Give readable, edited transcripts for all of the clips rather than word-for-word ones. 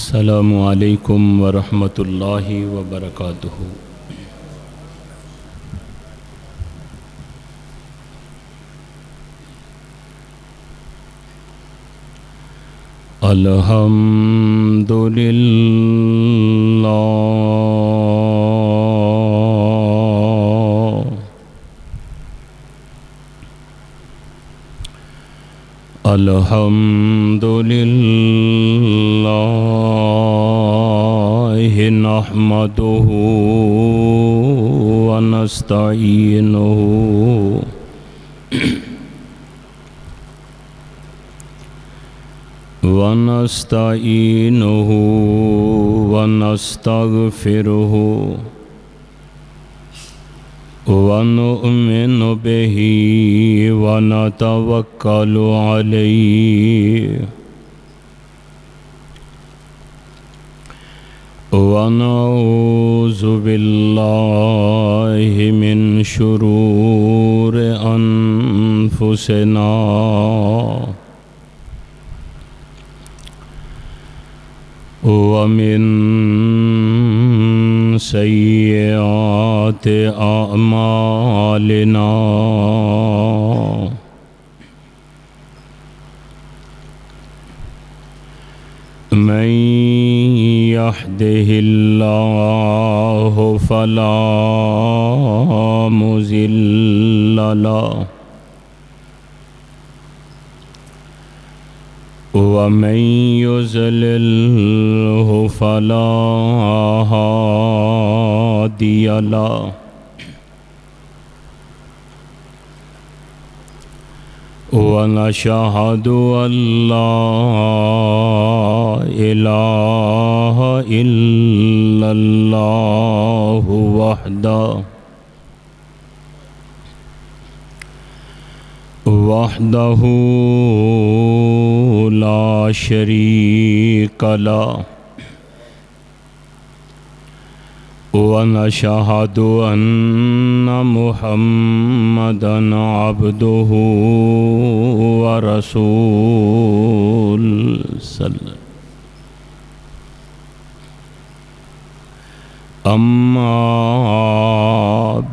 السلام علیکم ورحمۃ اللہ وبرکاتہ۔ الحمد للہ الحمد للہ نحمدہ ونستعینہ ونستغفرہ ونؤمن بہ ونتوکل علیہ ونعوذ باللہ من شرور انفسنا ومن سیئات اعمالنا من يهده الله فلا مضل له ومن يضلل فلا هادي له ونشهد أن لا إله إلا الله وحده لا شريك له ونشهد أن محمدًا عبده ورسوله أما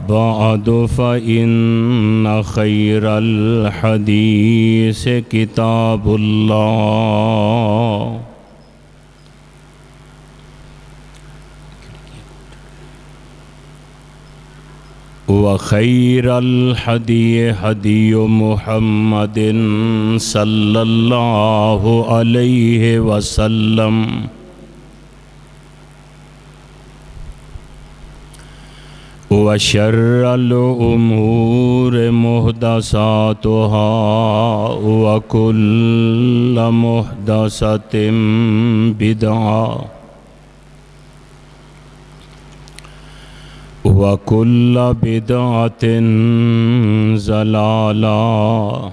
بعد فإن خير الحديث كتاب الله وخير الهدي هدي محمد صلى الله عليه وسلم وشر الأمور محدثاتها وكل محدثة بدعة وكل بدعة ضلالة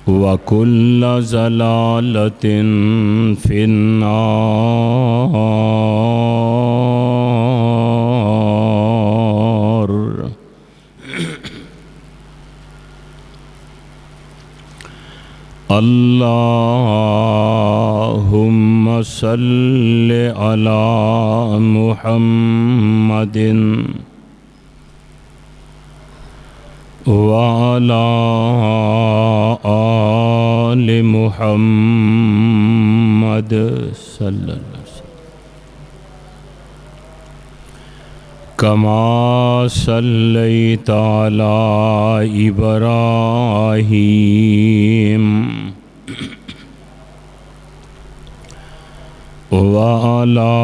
وكل ضلالة في النار۔ اللهم صل على محمد وعلى آل محمد صلی اللہ علیہ وسلم كما صليت على إبراهيم وعلى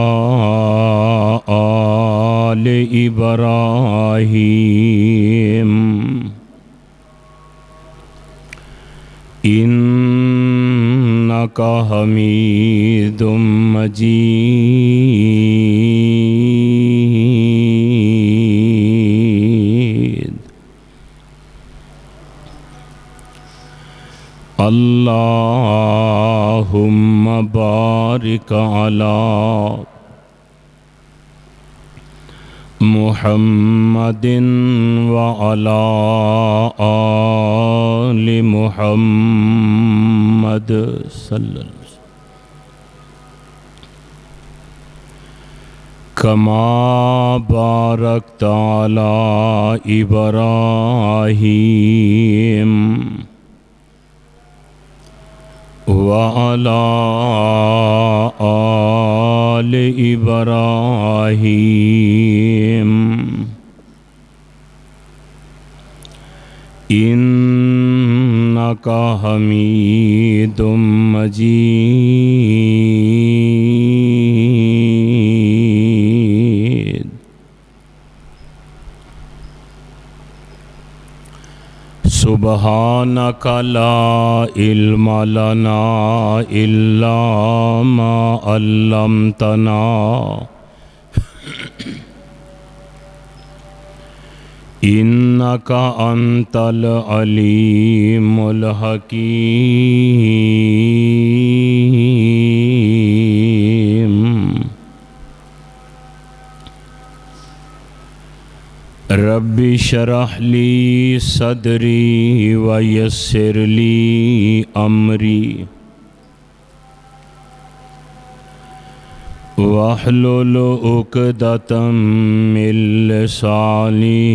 آل إبراهيم إنك حميد مجيد۔ اللهم بارك على محمد وعلى آل محمد صلی اللہ علیہ وسلم كما باركت على إبراهيم وعلى آل إبراهيم إنك حميد مجيد. سبحانك لا علم لنا إلا ما علمتنا إنك أنت العليم الحكيم. رب اشرح لي صدري ويسر لي أمري واحلل عقدة من لساني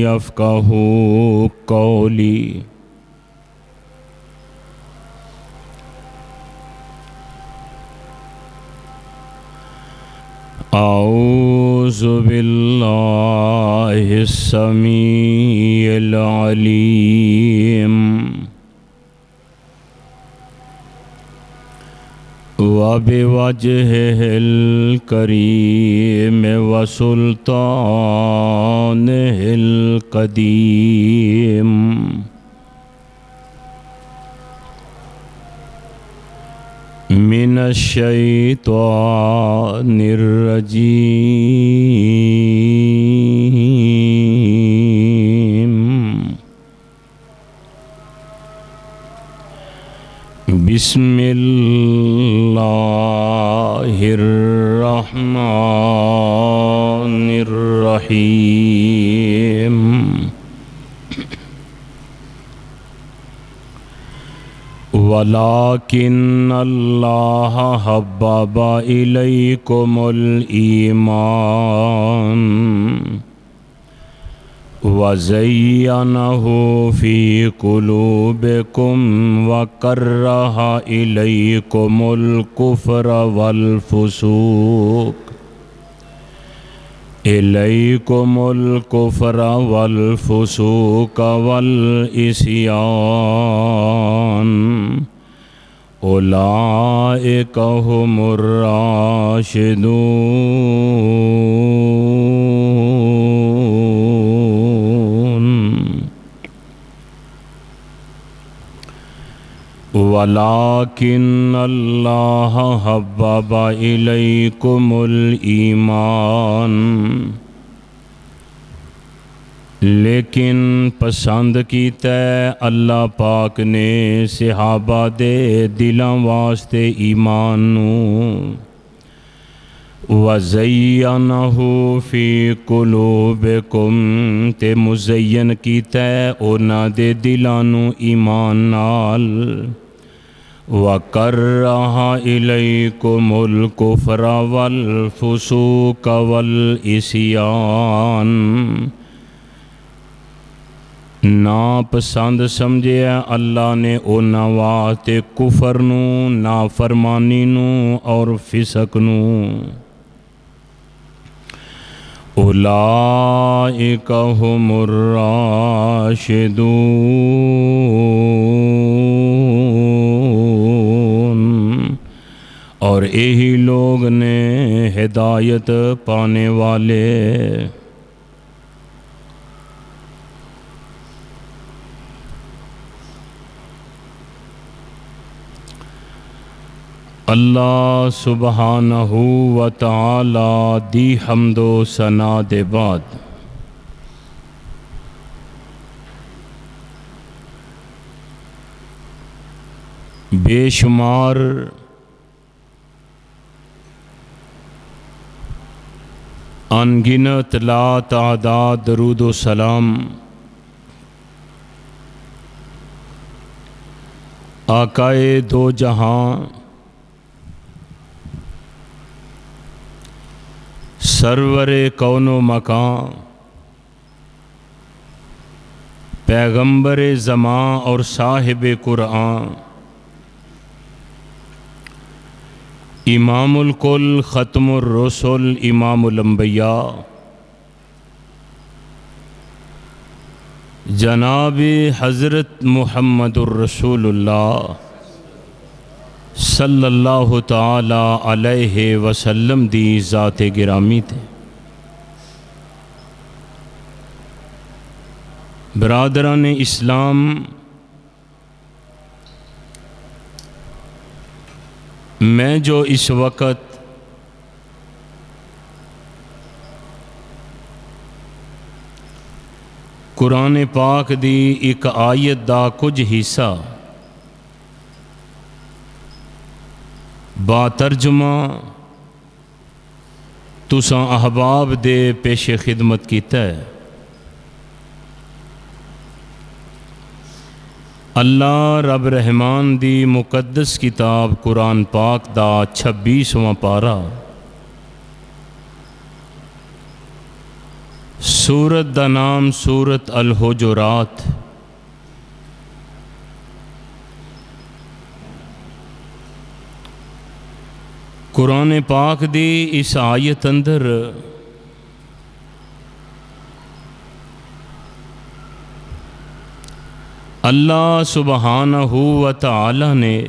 يفقهوا قولي. أعوذ بالله السميع العليم وبوجهه الكريم وسلطانه القديم من الشيطان الرجيم. بسم الله الرحمن الرحيم. ولكن الله حبب إليكم الإيمان وزينه في قلوبكم وكره إليكم الكفر والفسوق والعصيان أولئك هم الراشدون. ولكن الله حبب إليكم الإيمان لیکن پسند کیتا ہے اللہ پاک نے صحابہ دے دلاں واسطے ایمان نو. وَزَيَّنَهُ فِي قُلُوبِكُمْ تے مزین کیتا ہے اونا دے دلاں نو ایمان نال. وَكَرَّهَ إِلَيْكُمُ الْكُفْرَ وَالْفُسُوقَ وَالْعِصْيَانَ ناپسند سمجھیا اللہ نے اونا واسطے کفر نو نافرمانی نو اور فسق نو. اولئک هم الراشدون اور یہی لوگ نے ہدایت پانے والے. اللہ سبحانہ و تعالی دی حمد و ثنا دے بعد بے شمار انگنت لا تعداد درود و سلام آقائے دو جہاں سرور کون و مکان، پیغمبر زمان اور صاحب قرآن، امام الکل ختم الرسل امام الانبیاء، جناب حضرت محمد الرسول اللہ صلی اللہ تعالی علیہ وسلم دی ذات گرامی تھے۔ برادران اسلام، میں جو اس وقت قرآن پاک دی ایک آیت دا کچھ حصہ با ترجمہ تساں احباب دے پیش خدمت کیتا ہے۔ اللہ رب رحمان دی مقدس کتاب قرآن پاک دا 26واں پارہ، سورت دا نام سورت الحجرات، قرآن پاک دی اس آیت اندر اللہ سبحانہ و تعالی نے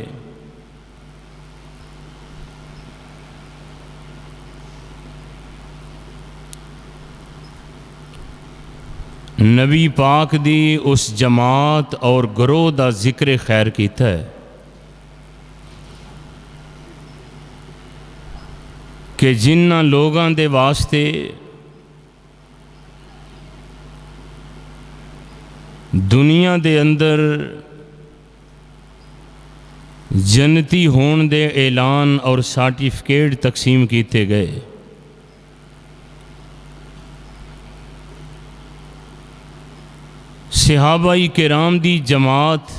نبی پاک دی اس جماعت اور گروہ دا ذکر خیر کیتا ہے کہ جنہاں لوگاں دے واسطے دنیا دے اندر جنتی ہون دے اعلان اور سرٹیفکیٹ تقسیم کیتے گئے۔ صحابہ کرام دی جماعت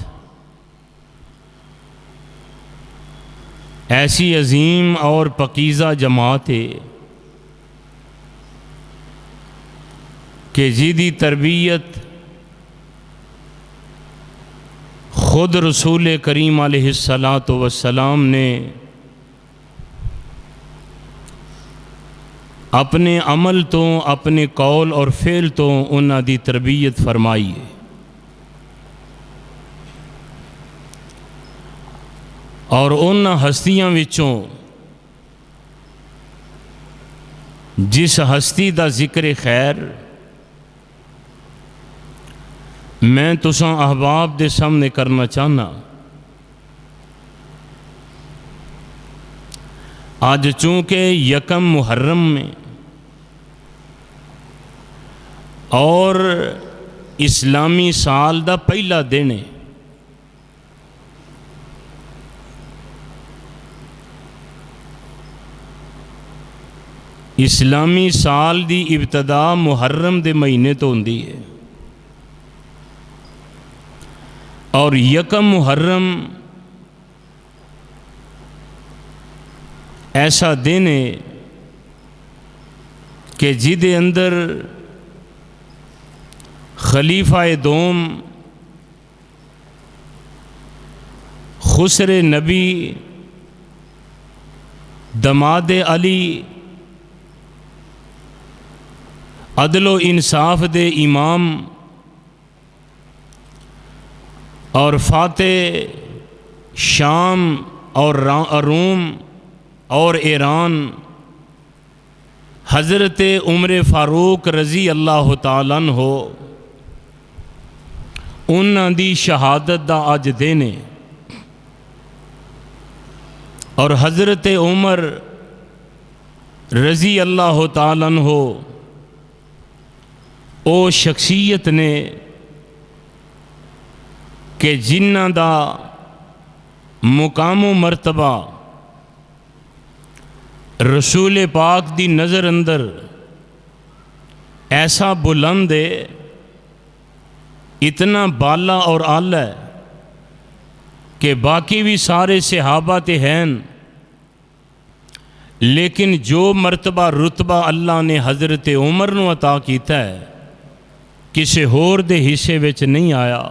ایسی عظیم اور پاکیزہ جماعت ہے کہ جیدی تربیت خود رسول کریم علیہ السلام نے اپنے عمل تو اپنے قول اور فعل تو انہاں دی تربیت فرمائی ہے۔ اور انہاں ہستیاں وچوں جس ہستی دا ذکر خیر میں تساں احباب دے سامنے کرنا چاہنا، آج چونکہ یکم محرم میں اور اسلامی سال دا پہلا دن ہے، اسلامی سال دی ابتدا محرم دے مہینے تو ہوندی ہے، اور یکم محرم ایسا دن ہے کہ جدے اندر خلیفہ دوم خسر نبی دماد علی عدل و انصاف دے امام اور فاتح شام اور روم اور ایران حضرت عمر فاروق رضی اللہ تعالیٰ عنہ انہاں دی شہادت دا اج دن ہے، اور حضرت عمر رضی اللہ تعالیٰ عنہ او شخصیت نے کہ جنہاں دا مقام و مرتبہ رسول پاک دی نظر اندر ایسا بلند ہے، اتنا بالا اور اعلی ہے کہ باقی بھی سارے صحابہ تے ہیں، لیکن جو مرتبہ رتبہ اللہ نے حضرت عمر نو عطا کیتا ہے کسی ہور دے حصے وچ نہیں آیا۔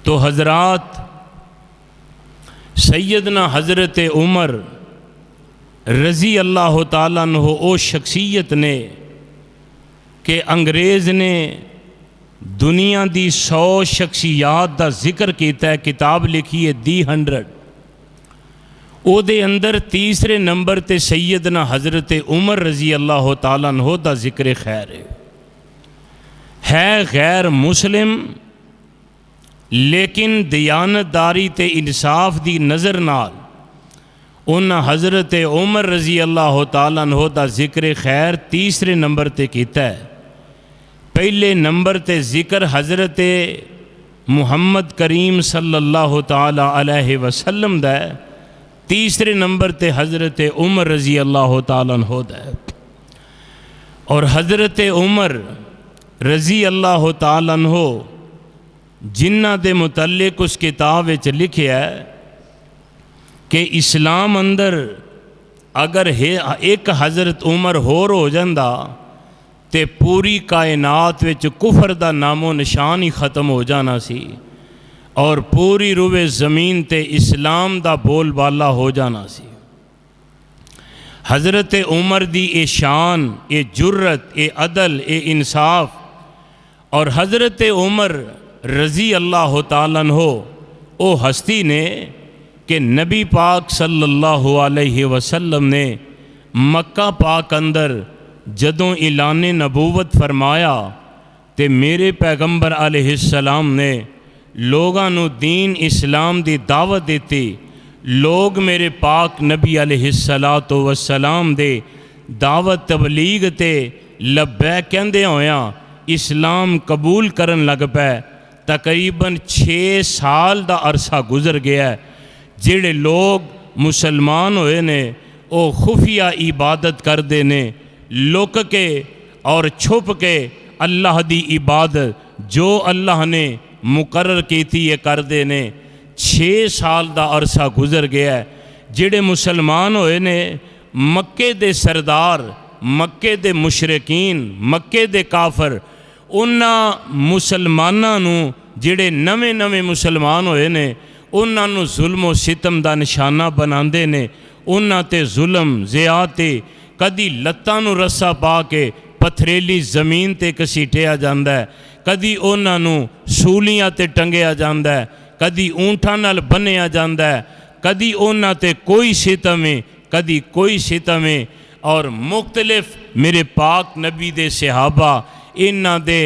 تو حضرات سیدنا حضرت عمر رضی اللہ تعالیٰ عنہ او شخصیت نے کہ انگریز نے دنیا دی 100 شخصیات دا ذکر کیتا ہے، کتاب لکھی ہے دی 100، او دے اندر تیسرے نمبر تے سیدنا حضرت عمر رضی اللہ تعالیٰ عنہ دا ذکر خیر ہے غیر مسلم، لیکن دیانتداری تے انصاف دی نظر نال انہاں حضرت عمر رضی اللہ تعالیٰ عنہ دا ذکر خیر تیسرے نمبر تے کیتا ہے۔ پہلے نمبر تے ذکر حضرت محمد کریم صلی اللہ تعالیٰ علیہ وسلم دا ہے، تیسرے نمبر تے حضرت عمر رضی اللہ تعالیٰ عنہ دا ہے۔ اور حضرت عمر رضی اللہ تعالیٰ عنہ جنہ دے متعلق اس کتاب وچ لکھیا ہے کہ اسلام اندر اگر ایک حضرت عمر ہور ہو جاندا تے پوری کائنات وچ کفر دا نام و نشان ہی ختم ہو جانا سی اور پوری روئے زمین تے اسلام دا بول بالا ہو جانا سی۔ حضرت عمر دی اے شان، اے جرت، اے عدل، اے انصاف، اور حضرت عمر رضی اللہ تعالیٰ عنہ او ہستی نے کہ نبی پاک صلی اللہ علیہ وسلم نے مکہ پاک اندر جدوں اعلان نبوت فرمایا تے میرے پیغمبر علیہ السلام نے لوگاں نو دین اسلام دی دعوت دیتی، لوگ میرے پاک نبی علیہ السلام دے دعوت تبلیغ تے لبیک کہندے ہویاں اسلام قبول کرن لگ پے۔ تقریباً 6 سال دا عرصہ گزر گیا ہے، جڑے لوگ مسلمان ہوئے نے او خفیہ عبادت کر دے نے، لک کے اور چھپ کے اللہ دی عبادت جو اللہ نے مقرر کیتی ہے کر دے نے۔ 6 سال دا عرصہ گزر گیا ہے، جڑے مسلمان ہوئے نے مکے دے سردار، مکے دے مشرکین، مکے دے کافر انہاں مسلماناں نو جڑے نویں مسلمان ہوئے نے انہاں نو ظلم و ستم دا نشانہ بناندے نے، انہاں تے ظلم زیادتی، کدی لتاں نو رسا پا کے پتھریلی زمین تے کسیٹیا جاندا ہے، کدی انہاں نو سولیاں تے ٹنگیا جاندا ہے، کدی اونٹاں نال بنیا جاندا ہے، کدی انہاں تے کوئی ستم ہے، کدی کوئی ستم ہے، اور مختلف میرے پاک نبی دے صحابہ انہاں دے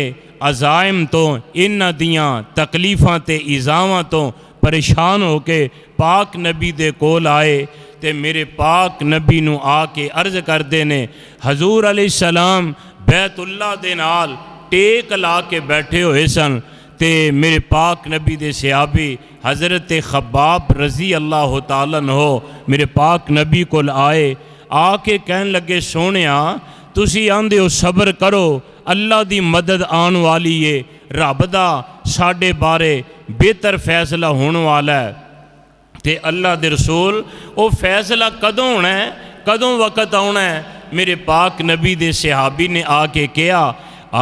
عزائم تو، انہاں دیاں تکلیفاں تے ایذاواں تو پریشان ہو کے پاک نبی دے کول آئے تے میرے پاک نبی نو آ کے عرض کردے نے، حضور علیہ السلام بیت اللہ دے نال ٹیک لا کے بیٹھے ہوئے سن تے میرے پاک نبی دے صحابی حضرت خباب رضی اللہ تعالیٰ عنہ میرے پاک نبی کول آئے، آ کے کہن لگے سونیا تسی آندے ہو صبر کرو، اللہ دی مدد آن والی ہے، رب دا ساڈے بارے بہتر فیصلہ ہونے والا ہے۔ تے اللہ دے رسول او فیصلہ کدوں ہونا ہے، کدوں وقت آنا ہے؟ میرے پاک نبی دے صحابی نے آ کے کہا،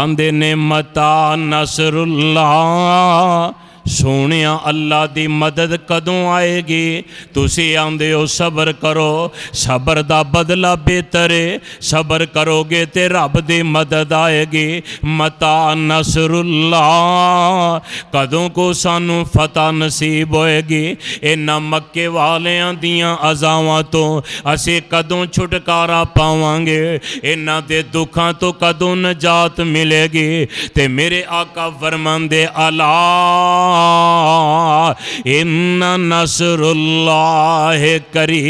آندے نے متا نصر اللہ، سونیا اللہ دی مدد کدوں آئے گی؟ تسی آندے ہو صبر کرو، صبر دا بدلہ بہتر ہے، صبر کرو گے تے رب دی مدد آئے گی۔ متا نصر اللہ، کدوں کو سانو فتح نصیب ہوئے گی؟ انہاں مکے والیاں دیاں عزاواں تو اسے کدوں چھٹکارا پاواں گے؟ انہاں دے دکھاں تو کدوں نجات ملے گی؟ تے میرے آقا فرماندے اللہ ان نصر اللہ قریب،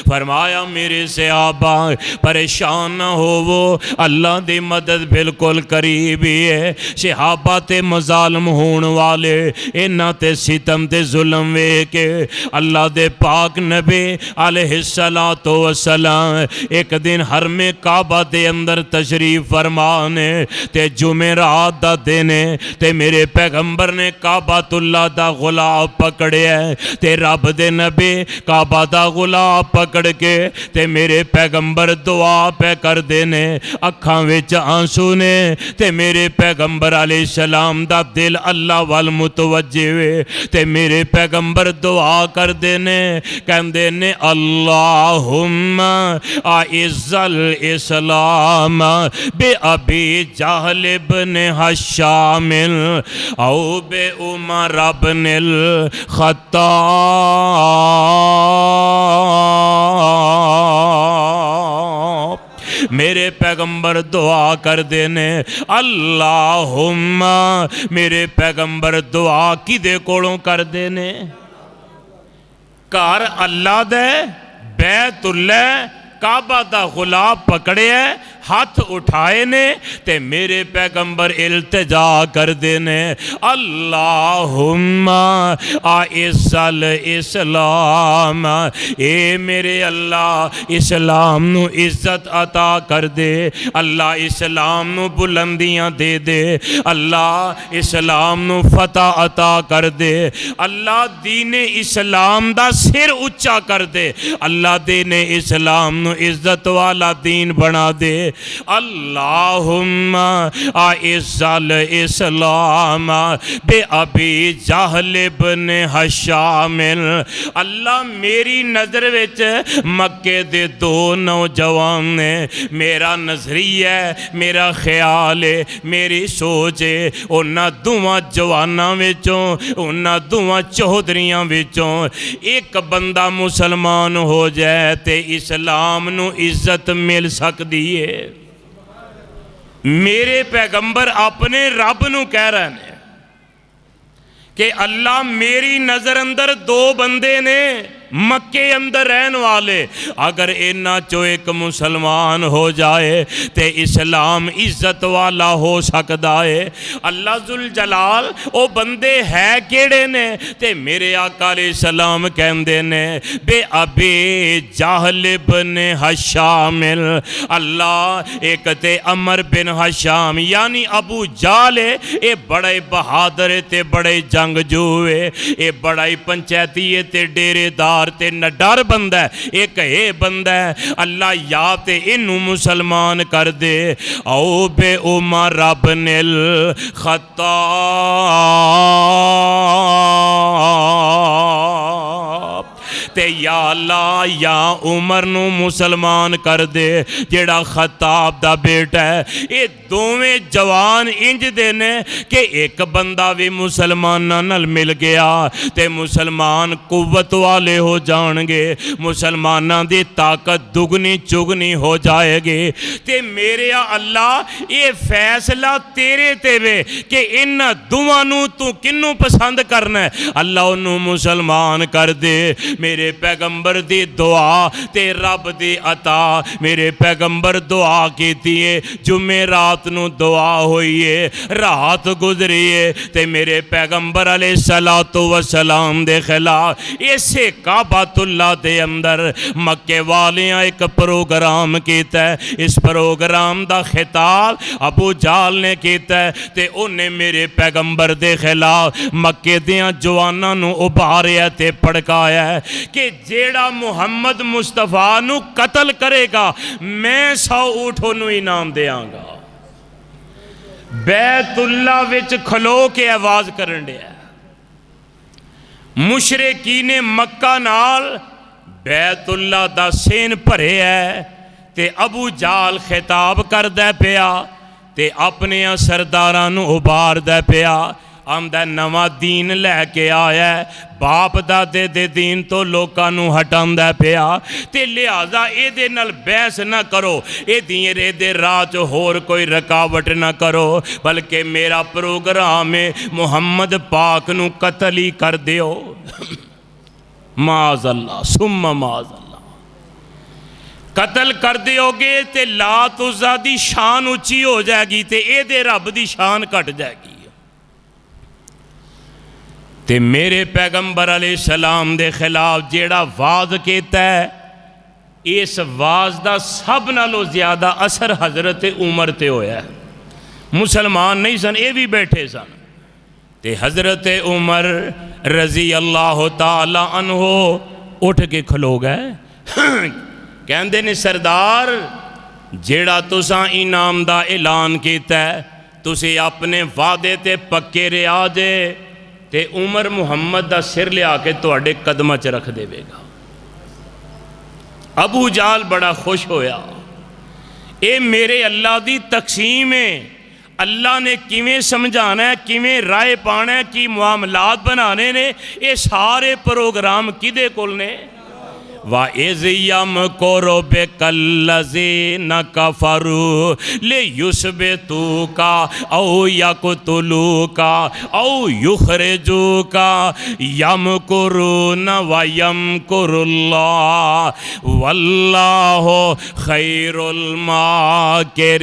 فرمایا میرے صحابہ پریشان نہ ہو، وہ اللہ دی مدد بالکل قریب ہی ہے۔ صحابہ تے مظالم ہون والے انہاں تے ستم تے ظلم وے کے اللہ دے پاک نبی علیہ السلام ایک دن حرم کعبہ دے اندر تشریف فرمانے تے جمعرات دا دن ہے تے میرے پیغمبر نے کعبۃ اللہ دا غلاف پکڑیا ہے تے رب دے نبی کعبہ دا غلاف پکڑ کے تے میرے پیغمبر دعا پہ کر دینے اکھاں وچ آنسو نے تے میرے پیغمبر علیہ السلام دا دل اللہ وال متوجہ ہوئے تے میرے پیغمبر دعا کر دینے کہندے نے اللہم اعز الاسلام بے ابی جہل ابن ہشام او بے عمر ابن الخطاب۔ میرے پیغمبر دعا کر دینے اللہم میرے پیغمبر دعا کدے کولوں کر دینے کار اللہ دے بیت اللہ کعبہ دا غلاف پکڑے ہے ہاتھ اٹھائے نے تے میرے پیغمبر التجا کر دینے اللہم اعز الاسلام اے میرے اللہ اسلام نو عزت عطا کر دے اللہ اسلام نو بلندیاں دے دے اللہ اسلام نو فتح عطا کر دے اللہ دین اسلام دا سر اچا کر دے اللہ دین اسلام نو عزت والا دین بنا دے اللہم اعز الاسلام بے ابی جہل ابن ہشام اللہ میری نظر وچ مکے دے دو نوجوان نے میرا نظریہ ہے میرا خیال ہے میری سوچ ہے انہاں دوواں جواناں وچوں انہاں دوواں چودھریاں وچوں ایک بندہ مسلمان ہو جائے تے اسلام نو عزت مل سکدی ہے۔ میرے پیغمبر اپنے رب نو کہہ رہے ہیں کہ اللہ میری نظر اندر دو بندے نے مکے اندر رہن والے اگر انہاں چو ایک مسلمان ہو جائے تے اسلام عزت والا ہو سکدا ہے۔ اللہ ذوالجلال او بندے ہے کیڑے نے تے میرے آقا علیہ السلام کہندے نے بے ابی جہل بن ہشام اللہ ایک تے عمر بن ہشام یعنی ابو جہل اے بڑے بہادر تے بڑے جنگجو اے بڑا ہی پنچایتی تے ڈیرے دار تے نڈر بندہ ہے ایک اے بندہ ہے اللہ یا تے انہوں مسلمان کر دے او بے عمر ابن الخطاب تے یا اللہ یا عمر نو مسلمان کر دے جیڑا خطاب دا بیٹا ہے اے دوویں جوان انج دینے کہ ایک بندہ بھی مسلماناں نال مل گیا تے مسلمان قوت والے ہو جان گے مسلماناں دی طاقت دگنی چگنی ہو جائے گی تے میرے اللہ اے فیصلہ تیرے تے وے کہ ان دوانوں تو کنوں پسند کرنا ہے اللہ انہوں مسلمان کر دے میرے پیغمبر دی دعا تے رب دی عطا میرے پیغمبر دعا کیتی ہے جمعرات نو دعا ہوئی ہے رات گزری ہے تے میرے پیغمبر علیہ السلام دے خلاف اسے کعبۃ اللہ دے اندر مکے والیاں ایک پروگرام کیتا ہے اس پروگرام دا خطاب ابو جہل نے کیتا ہے تے انہیں میرے پیغمبر دے خلاف مکے دیاں جواناں نو ابھاریا تے پڑکایا ہے کہ جیڑا محمد مصطفیٰ نو قتل کرے گا میں 100 اونٹوں نو انعام دیاں گا بیت اللہ وچ کھلو کے آواز کرن دیا مشرکین مکہ نال بیت اللہ دا سین بھرے ہے تے ابو جہل خطاب کر دے پیا تے اپنے سرداراں نو ابھار دے پیا آمدہ نواں دین لے کے آیا ہے باپ دادے دے دین تو لوکاں نو ہٹان دے پیا تے لہذا اے دے نال بحث نہ کرو اے دین رے دے راہ ہور کوئی رکاوٹ نہ کرو بلکہ میرا پروگرام ہے محمد پاک نو قتل ہی کر دیو معاذ اللہ ثم معاذ اللہ قتل کر دیو گے تے لات عزا دی شان اچھی ہو جائے گی تے اے دے رب دی شان کٹ جائے گی تے میرے پیغمبر علیہ السلام دے خلاف جیڑا واز کیتا ہے اس واز دا سب نالو زیادہ اثر حضرت عمر تے ہویا ہے مسلمان نہیں سن، یہ بھی بیٹھے سن۔ تے حضرت عمر رضی اللہ تعالی عنہ اٹھ کے کھلو گئے، کہندے نے سردار جیڑا تساں انعام دا اعلان کیتا ہے تسی اپنے وعدے تے پکے رہا جے، تے عمر محمد دا سر لیا کے تواڈے قدماں چ رکھ دے گا۔ ابو جہل بڑا خوش ہویا، اے میرے اللہ دی تقسیم ہے، اللہ نے کیویں سمجھانا ہے، کیویں رائے پانا ہے، کی معاملات بنانے نے، یہ سارے پروگرام کدے کول نے؟ وَإِذْ يَمْكُرُ بِكَ الَّذِينَ كَفَرُوا لِيُثْبِتُوكَ أَوْ يَقْتُلُوكَ أَوْ يُخْرِجُوكَ يَمْكُرُونَ وَيَمْكُرُ اللَّهُ وَاللَّهُ خَيْرُ الْمَاكِرِينَ۔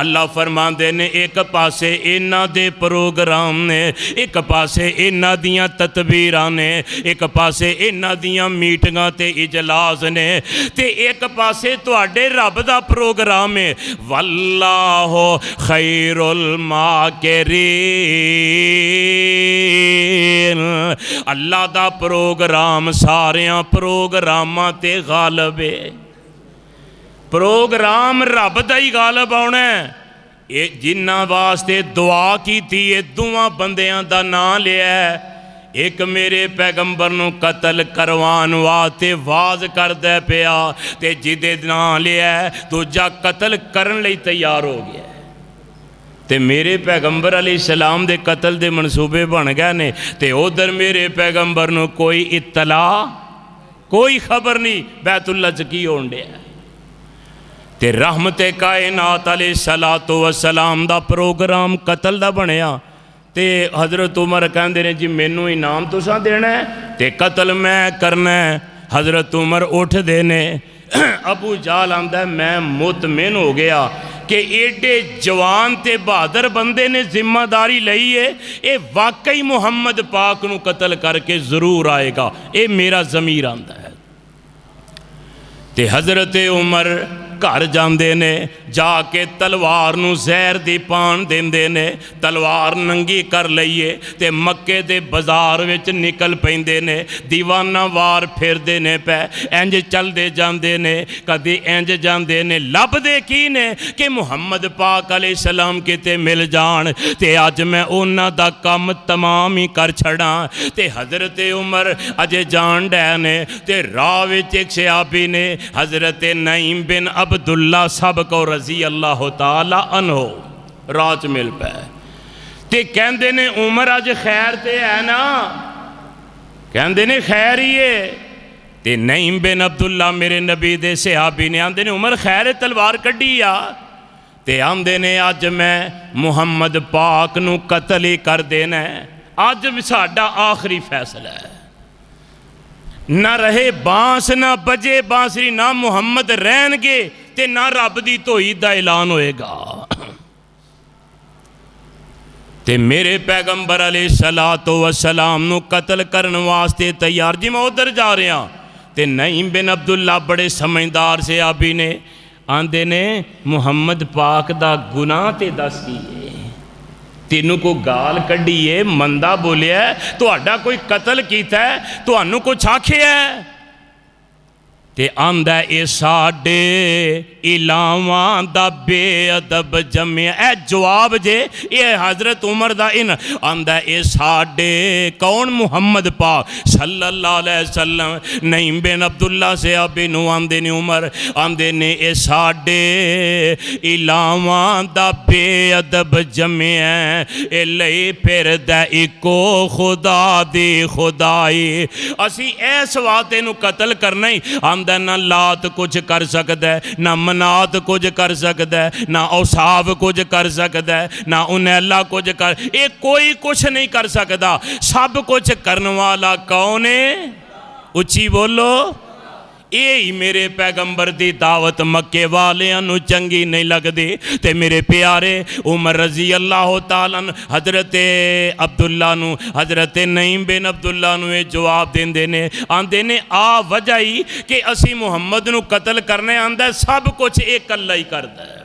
اللہ فرماندے نے ایک پاسے انہ دے پروگرام نے، ایک پاسے انہ دیاں تدبیراں نے، ایک پاسے انہ دیاں میٹنگاں تے اجلاس نے، تے ایک پاسے تواڈے رب دا پروگرام ہے۔ واللہ خیر الماکرین، اللہ دا پروگرام ساریاں پروگراماں تے غالب ہے۔ پروگرام رب دا ہی غالب آنا ہے۔ جنہ واسطے دعا کی تھی یہ دعا بندیاں دا نام لیا ہے، ایک میرے پیغمبر نو قتل کروان واسطے واز کر دے پیا، تے جدے نام لیا ہے تو جا قتل کرن لئی تیار ہو گیا ہے۔ تے میرے پیغمبر علیہ السلام دے قتل دے منصوبے بن گئے نے، تے ادھر میرے پیغمبر نو کوئی اطلاع کوئی خبر نہیں بیت اللہ چکی ہون دیا ہے۔ تے رحمت کائنات علیہ السلام دا پروگرام قتل دا بنیا، تے حضرت عمر کہندے نے جی مینوں انعام تساں دینا ہے تے قتل میں کرنا ہے۔ حضرت عمر اٹھ دینے، ابو جہل آندا ہے میں مطمئن ہو گیا کہ ایڈے جوان تے بہادر بندے نے ذمہ داری لئی ہے، اے واقعی محمد پاک نو قتل کر کے ضرور آئے گا، اے میرا ضمیر آندا ہے۔ تے حضرت عمر گھر جاندے نے، جا کے تلوار نو زہر دی پان دیندے نے، تلوار ننگی کر لئیے تے مکے دے بازار وچ نکل پیندے نے، دیوانہ وار پھر دینے پہ انج چل دے جاندے نے، کدی انج جاندے نے، لب دے کی نے کہ محمد پاک علیہ السلام کتے مل جان تے آج میں اونا دا کام تمام ہی کر چھڑاں۔ تے حضرت عمر اجے جان ڈینے تے راہ وچ ایک صحابی نے حضرت نعیم بن عبداللہ سب کو رضی اللہ تعالی عنہ راج مل پہ تے کہندے نے عمر آج خیر تے ہے نا، کہندے نے خیر ہی ہے تے نعیم بن عبداللہ میرے نبی دے صحابی نے آندے نے عمر خیر تلوار کڈی آ تے آندے نے آج میں محمد پاک نو قتل ہی کر دینا ہے، آج بھی ساڈا آخری فیصلہ ہے، نہ رہے بانس نہ بجے بانسری، نہ محمد رہن گے تے نہ رب دی توحید دا اعلان ہوئے گا۔ تے میرے پیغمبر علیہ السلام نو قتل کرن واسطے تیار، جی میں ادھر جا رہے ہیں تے نعیم بن عبداللہ بڑے سمجھدار سے آبی نے آندے نے محمد پاک دا گناہ تے دس کیے، تینوں کو گال کڈی ہے، مندہ بولیا ہے، تو اڈا کوئی قتل کیتا ہے، تو انہوں کو چھاکھے ہے تے آندہ اے ساڑے علاوان دا بے ادب جمع، اے جواب جے اے حضرت عمر دا ان آندہ اے ساڑے کون محمد پاک صلی اللہ علیہ وسلم نعیم بن عبداللہ سے ابی نو آندے نے عمر آندے نے اے ساڑے علاوان دا بے ادب جمع اے لئی پھر دا ایکو خدا دی خدائی، اسی ایس واتے نو قتل کرنا ہی نہ لات کچھ کر سکتا ہے، نہ منات کچھ کر سکتا ہے، نہ اوصاف کچھ کر سکتا ہے، نہ انیلہ کچھ کر، ایک کوئی کچھ نہیں کر سکتا، سب کچھ کرنے والا کون ہے؟ اچھی بولو، یہ میرے پیغمبر دی دعوت مکے والیاں نو چنگی نہیں لگدی تے میرے پیارے عمر رضی اللہ تعالیٰ حضرت عبداللہ نو حضرت نعیم بن عبداللہ نو یہ جواب دیندے نے آندے نے آ وجہ ہی کہ اسی محمد نو قتل کرنے آندہ سب کچھ ایک اللہ ہی کردا ہے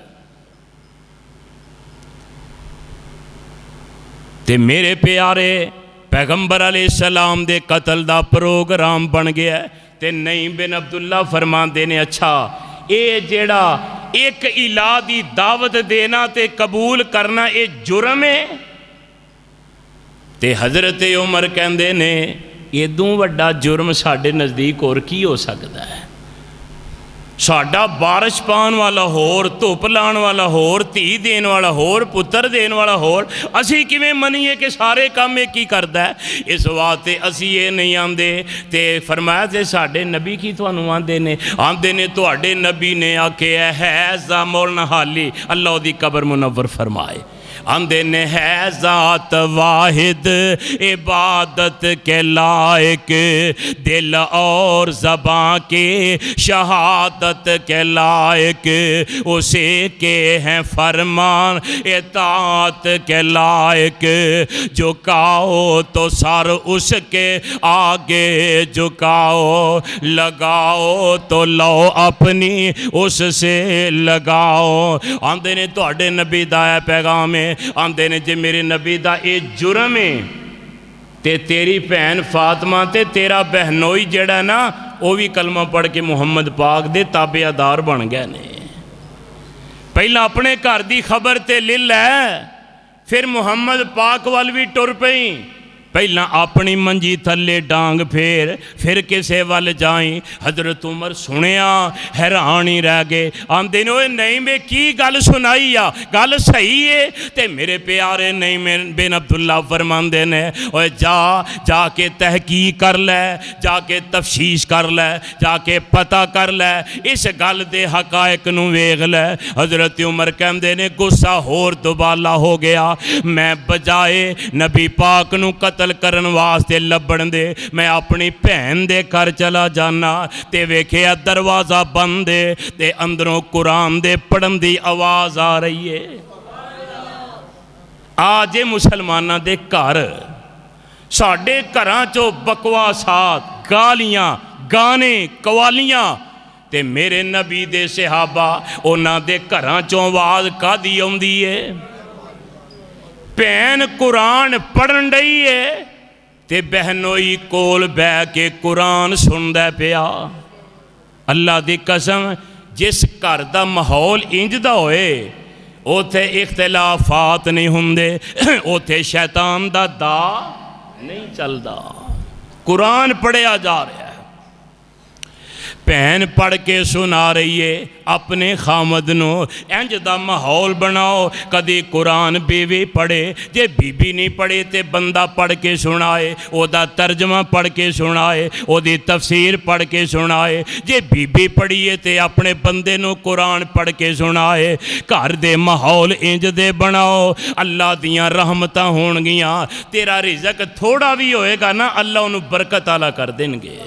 تے میرے پیارے پیغمبر علیہ السلام دے قتل دا پروگرام بن گیا ہے تے نعیم بن عبداللہ فرماندے نے اچھا اے جیڑا ایک الہ دی دعوت دینا تے قبول کرنا اے جرم ہے تے حضرت عمر کہندے نے ایدوں وڈا جرم ساڑھے نزدیک اور کی ہو سکتا ہے ساڑھا بارش پان والا ہور دھوپ لان والا ہور تھی دین والا ہور پتر دین والا ہور اسی کیویں منیے کہ سارے کام ایک ہی کردا ہے اس واسطے اسی یہ نہیں آندے تے فرمایا تے ساڑھے نبی کی تانوں آندے نے تواڈے نبی نے آکھیا ہے زامول نحالی اللہ دی قبر منور فرمائے آندے نے ہے ذات واحد عبادت کے لائق دل اور زباں کے شہادت کے لائق اسے کے ہیں فرمان اطاعت کے لائق جھکاؤ تو سر اس کے آگے جھکاؤ لگاؤ تو لو اپنی اس سے لگاؤ آندے نے تواڈے نبی دا ہے پیغام ہے آندے نے جے میرے نبی دا اے جرم ہے تے تیری بہن فاطمہ تے تیرا بہنوئی جڑا نا وہ بھی کلمہ پڑھ کے محمد پاک دے تابعدار بن گئے نے پہلا اپنے گھر دی خبر تے لے لے پھر محمد پاک وال بھی ٹر پئیں پہلا اپنی منجی تھلے ڈانگ پھر کسے وال جائیں حضرت عمر سنیا حیرانی رہ گئے آندے نے نہیں میں کی گل سنائی آ گل صحیح ہے تے میرے پیارے نہیں بن عبداللہ فرماندے نے جا کے تحقیق کر لے جا کے تفشیش کر لے جا کے پتہ کر لے اس گل دے حقائق نو ویکھ لے حضرت عمر کہندے نے غصہ ہور دوبالا ہو گیا میں بجائے نبی پاک نو قتل کرن واسطے لبن دے میں اپنی بہن دے گھر چلا جانا تے ویکھیا دروازہ بند دے تے اندروں قرآن دے پڑھن دی آواز آ رہی ہے آج مسلمانہ دے گھر ساڑھے گھراں چو بکواسات گالیاں گانے قوالیاں تے میرے نبی دے صحابہ اونا دے گھراں چو آواز کا دی ہوندی ہے بہن قرآن پڑھن رہی ہے تے بہنوئی کول بہ کے قرآن سن دے پیا اللہ دی قسم جس گھر دا ماحول انج دا ہوئے اوتھے اختلافات نہیں ہوندے اوتھے شیطان دا نہیں چلدا قرآن پڑھیا جا رہا ہے بہن پڑھ کے سنا رہی ہے اپنے خامد نو انج دا ماحول بناؤ کدی قرآن بیوی پڑھے جے بی بی نہیں پڑھے تے بندہ پڑھ کے سنائے او دا ترجمہ پڑھ کے سنائے او دی تفسیر پڑھ کے سنائے جے بی بی پڑھیے تے اپنے بندے نو قرآن پڑھ کے سنائے گھر دے ماحول انج دے بناؤ اللہ دیاں رحمتاں ہون گیاں تیرا رزق تھوڑا بھی ہوئے گا نا اللہ انہوں برکت عطا کر دیں گے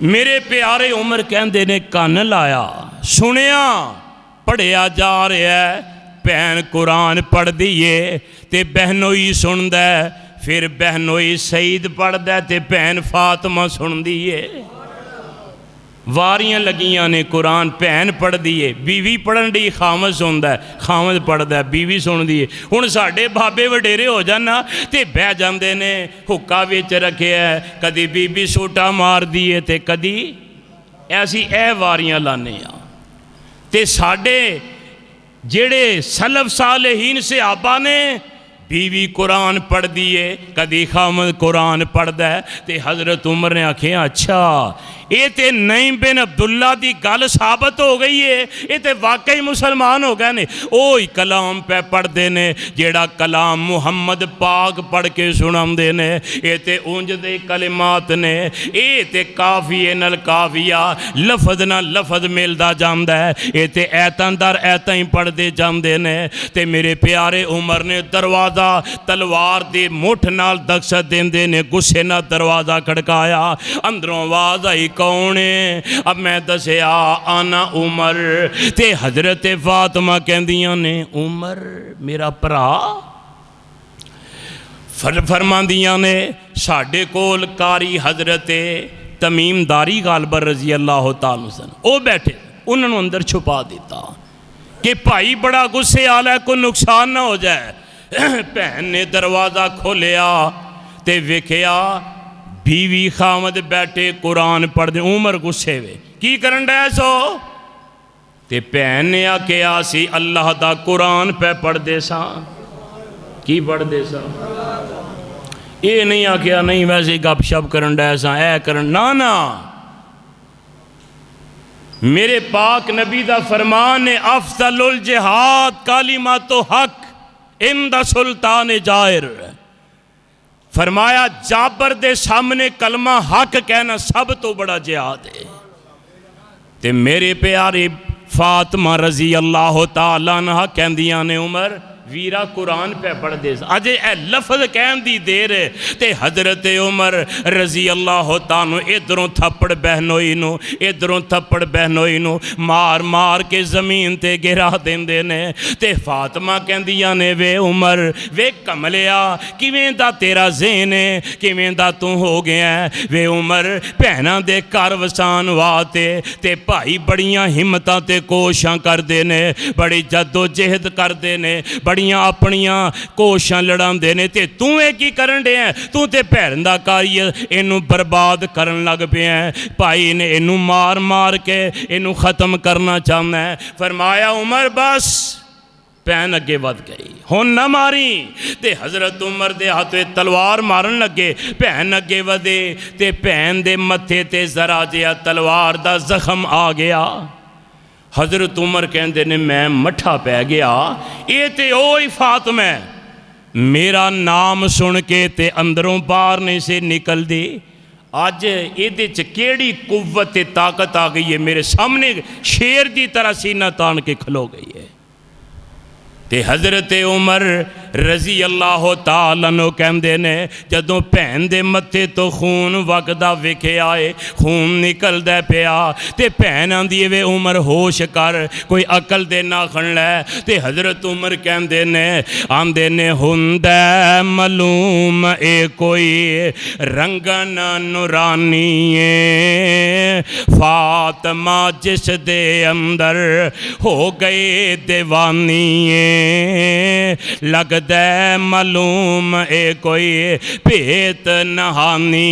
میرے پیارے عمر کہندے نے کان لایا سنیا پڑھیا جا رہا ہے بہن قرآن پڑھ دیئے تے بہنوئی سن دے پھر بہنوئی سعید پڑھ دے تے بہن فاطمہ سن دیئے واریاں لگیاں نے قرآن بہن پڑھ دیئے بیوی پڑھن دی خامد سن دے خامد پڑھ دے بیوی سن دیئے ہن ساڑھے بابے وڈیرے ہو جانا تے بہ جاندے نے حکا وچ رکھے ہے کدی بیوی سوٹا مار دیئے تے کدی ایسی واریاں لانے تے ساڑھے جڑے سلف صالحین سے آبا نے بیوی قرآن پڑھ دیئے کدی خامد قرآن پڑھ دے تے حضرت عمر نے آکھیں اچھا یہ تے نعیم بن عبداللہ دی گل ثابت ہو گئی ہے یہ تے واقعی مسلمان ہو گئے نے اوہی کلام پہ پڑھ دے نے جیڑا کلام محمد پاک پڑھ کے سنام دے نے یہ تے اونج دے کلمات نے یہ تے کافی نل کافیہ لفظ نہ لفظ ملدا جاندہ ہے یہ تے ایتاں در ایتاں ہی پڑھ دے جاندے نے تے میرے پیارے عمر نے دروازہ دروازہ تلوار دی مٹھ نال دکشت دیندے نے گسے نہ دروازہ کھڑکایا اندروں آواز آئی کون ہے اب میں دسیا آنا عمر تے حضرت فاطمہ کہندیاں نے عمر میرا پرا فرماندیاں نے ساڈے کول کاری حضرت تمیم داری غالبہ رضی اللہ تعالیٰ سن او بیٹھے انہوں نے اندر چھپا دیتا کہ بھائی بڑا غصے آلا ہے کوئی نقصان نہ ہو جائے بہن نے دروازہ کھولیا تے ویکھیا بیوی خامد بیٹھے قرآن پڑھ دے عمر غصے وے کی کرن ڈے سو تے بہن نے آکیا سی اللہ دا قرآن پہ پڑھ دے سا کی پڑھ دے سا اے نہیں آکیا نہیں ویسے گپ شپ کرن ڈے سا اے کرن نا میرے پاک نبی دا فرمان افضل الجہاد کلمۃ حق عند سلطان جائر فرمایا جابر دے سامنے کلمہ حق کہنا سب تو بڑا جہاد ہے تے میرے پیارے فاطمہ رضی اللہ تعالیٰ عنہ کہندیاں نے عمر ویرا قرآن پہ پڑھ دے اجے اے لفظ کہن دی دیر ہے تے حضرت عمر رضی اللہ تعالیٰ ادھروں تھپڑ بہنوئی نو ادھروں تھپڑ بہنوئی نو مار مار کے زمین تے گرا دیندے نے تے فاطمہ کہندیاں نے وے عمر وے کملیا کیویں دا تیرا ذہن ہے کیویں دا تو ہو گیا ہے وے عمر بہناں دے کار وسان واتے تے بھائی بڑیاں ہمتاں تے کوشاں کر دے نے بڑی جد و جہد کر دے نے بڑیاں اپنیاں کوشاں لڑان دینے تے اے کی کرن دے ہیں تے پیرندہ کاری انہوں برباد کرن لگ پہ ہیں پائی نے انہوں مار مار کے انہوں ختم کرنا چاہنا ہے فرمایا عمر بس پین اگے ود گئی ہون نہ ماری تے حضرت عمر دے ہاتھوے تلوار مارن لگے پین اگے ودے تے پین دے متھے تے ذرا جیا تلوار دا زخم آ گیا حضرت عمر کہندے نے میں مٹھا پہ گیا اے تے اوہی فاطمہ میرا نام سن کے تے اندروں باہر نہیں سے نکل دی آج ایدے چکیڑی قوت طاقت آ گئی ہے میرے سامنے شیر دی طرح سینہ تان کے کھلو گئی ہے تے حضرت عمر رضی اللہ تعالیٰ عنہ کہندے نے جدوں بہن دے متھے تو خون وگدا ویکھے آئے خون نکل دے پیا تے بہن آندی وے عمر ہوش کر کوئی عقل دے ناخن لے تے حضرت عمر کہندے نے آندے نے ہندے معلوم اے کوئی رنگن نورانی فاطمہ جس دے اندر ہو گئے دیوانی لگ دے معلوم اے کوئی پیت نہانی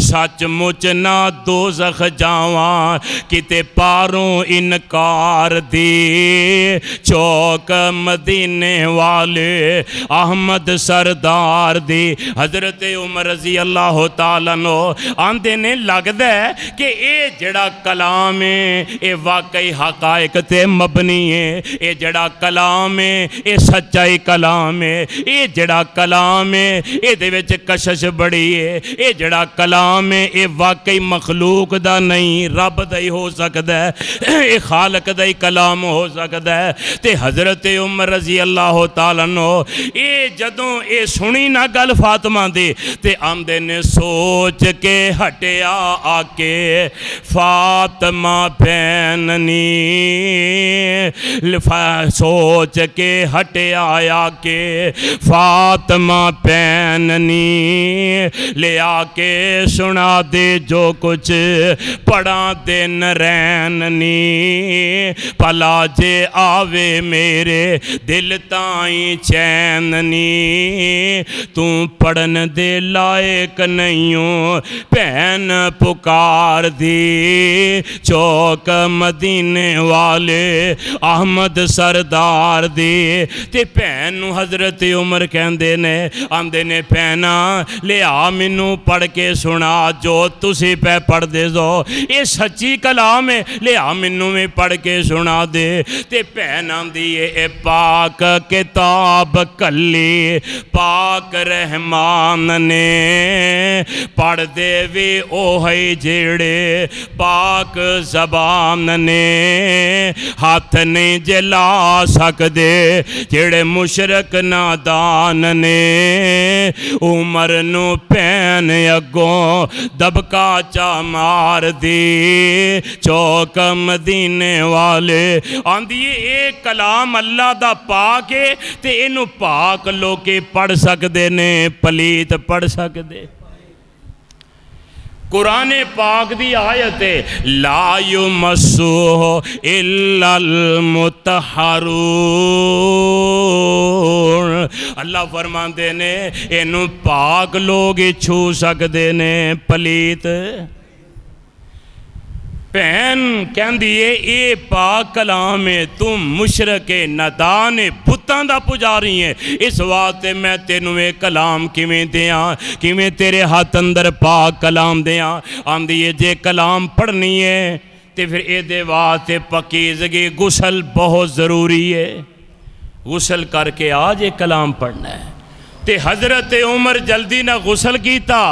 سچ مچ نہ دوزخ جاواں کتے پاروں انکار دی چوک مدینے والے احمد سردار دی حضرت عمر رضی اللہ تعالیٰ عنہ آندے نے لگ دے کہ اے جڑا کلام ہے اے واقعی حقائق تے مبنی ہے اے جڑا کلام ہے اے سچائی کلام ہے اے جڑا کلام ہے اے دے وچ کشش بڑی ہے اے جڑا کلام ہے اے واقعی مخلوق دا نہیں رب دا ہی ہو سکدا ہے اے خالق دا ہی کلام ہو سکدا ہے تے حضرت عمر رضی اللہ تعالیٰ عنہ اے جدوں اے سنی نہ گل فاطمہ دی تے آمدے نے سوچ کے ہٹیا آکے فاطمہ بیننی سوچ کے ہٹے آیا کے فاطمہ بیننی لے آ کے سنا دے جو کچھ پڑھا دے نریننی پلا جے آوے میرے دل تائیں چیننی تو پڑھن دے لائق نہیں پین پکار دی چوک مدینے والے احمد سردار دی تے پینو حضرت عمر کہندے نے آندے نے پینا لے آ منو پڑھ کے سنا جو تسی پہ پڑھ دے دو یہ سچی کلام ہے لے آ منو میں پڑھ کے سنا دے تے پین آندی اے پاک کتاب کلی پاک رحمان نے پڑھ دے وی اوہی جیڑے پاک زبان نے ہاتھ نہیں جلا سکدے جیڑے مشرک نادان نے عمر نو پین اگوں دبکا چا مار دی چوک مدینے والے آندی ایک کلام اللہ دا پاک ہے تے اینو پاک لوکے پڑھ سکدے نے پلیت پڑھ سکدے قرآن پاک دی آیت ہے لا یمسوہ الا المطہرون اللہ فرماندے نے اینو پاک لوگ چھو سکدے نے پلیت پہن کہندی ہے اے پاک کلام ہے تم مشرک نادان بتاں دا پجاری ہے اس واسطے میں تینوں اے کلام کیویں دیاں کیویں تیرے ہاتھ اندر پاک کلام دیاں آندی ہے جے کلام پڑھنی ہے تے پھر اے دے واسطے پاکیزگی غسل بہت ضروری ہے غسل کر کے آج ایک کلام پڑھنا ہے تے حضرت عمر جلدی نہ غسل کیتا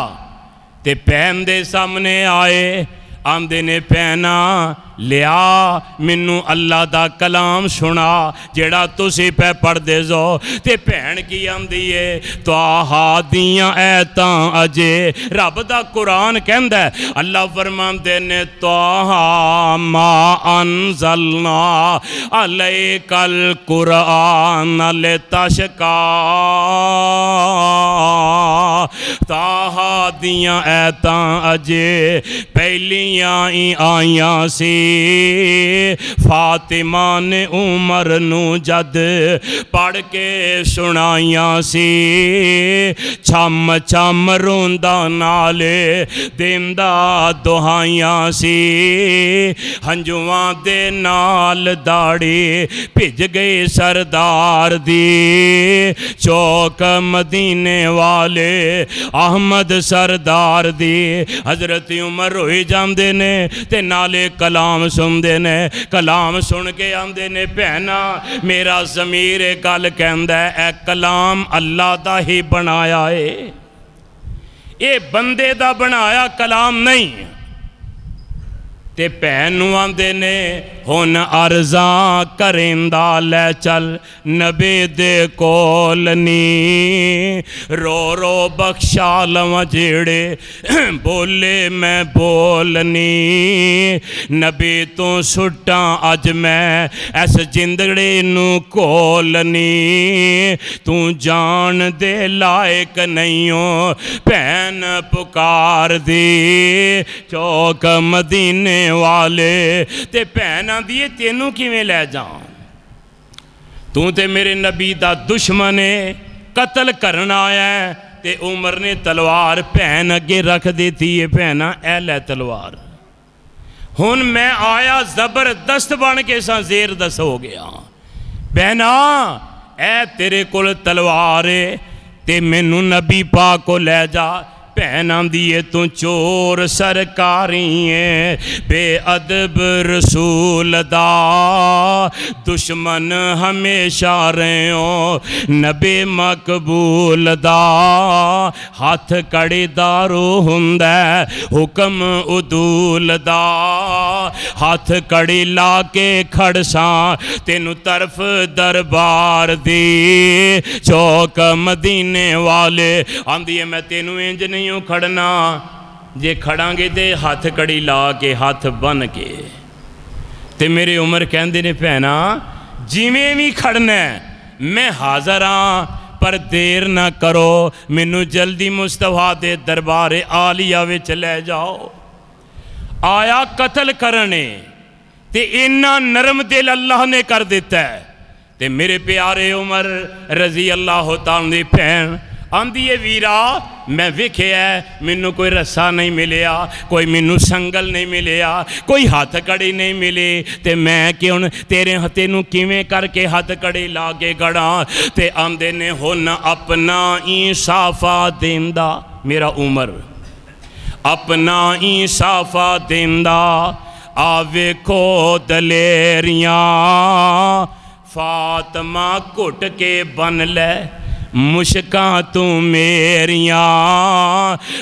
تے پہن دے سامنے آئے آمدے نے پہنا لیا منو اللہ دا کلام سنا جیڑا تسی پہ پڑھ دے زو تے پہن کی آمدی ہے توہا دیاں ایتاں اجے رب دا قرآن کہندہ ہے اللہ فرماندے نے توہا ما انزلنا علیک القرآن لتشکا توہا دیاں ایتاں اجے پہلیاں ہی آیاں سی فاطمہ نے عمر نو جد پڑھ کے سنائیاں سی چھم چھم روندہ نالے دیندہ دہائیاں سی ہنجواں دے نال داڑی پھج گئی سردار دی چوک مدینے والے احمد سردار دی حضرت عمر روئی جاندے نے تے نالے کلام سن دے نے کلام سن کے آندے نے پہنا میرا ضمیر گل کہندہ ہے اے کلام اللہ دا ہی بنایا ہے اے بندے دا بنایا کلام نہیں تے پہنو آندے نے ہن عرضاں کرندہ لے چل نبی دے کولنی رو رو بخشا لواں جیڑے بولے میں بولنی نبی تو سٹاں اج میں ایس جندڑے نو کولنی تو جان دے لائق نہیں ہو پہن پکار دی چوک مدینے والے تے پہنا دیئے تینوں کیویں لے جاؤں تو تے میرے نبی دا دشمن ہے قتل کرنا آیا ہے تے عمر نے تلوار پہن اگے رکھ دیتی ہے پہنا اے لے تلوار ہن میں آیا زبردست بن کے ساں زیر دس ہو گیا پہنا اے تیرے کل تلوار ہے تے مینوں نبی پاک کو لے جا پہنا دیئے تو چور سرکاری ہیں بے ادب رسول دا دشمن ہمیشہ رہے ہو نبی مقبول دا ہاتھ کڑی دارو ہندے حکم عدول دا ہاتھ کڑی لا کے کھڑساں تینو طرف دربار دی چوک مدینے والے آندی ہے میں تینو انج نہیں کھڑنا جے کھڑاں گے دے ہاتھ کڑی لا کے ہاتھ بن کے تے میرے عمر کہندے نے پہنا جیویں بھی کھڑنا ہے میں حاضر ہاں پر دیر نہ کرو مینوں جلدی مصطفیٰ دے دربار عالیہ وچ لے جاؤ آیا قتل کرنے تے انہا نرم دل اللہ نے کر دیتا ہے تے میرے پیارے عمر رضی اللہ تعالیٰ دی پہن آندی ہے ویرا میں وکھے ہے منو کوئی رسا نہیں ملیا کوئی منو سنگل نہیں ملیا کوئی ہاتھ کڑی نہیں ملی تے میں کیوں تیرے ہتھینو کیویں کر کے ہاتھ کڑی لاگے گڑا تے آندے نے ہن اپنا انصافہ دیندہ میرا عمر اپنا انصافہ دیندہ آوے کو دلیریاں فاطمہ کٹ کے بن لے مشکاں تو میریاں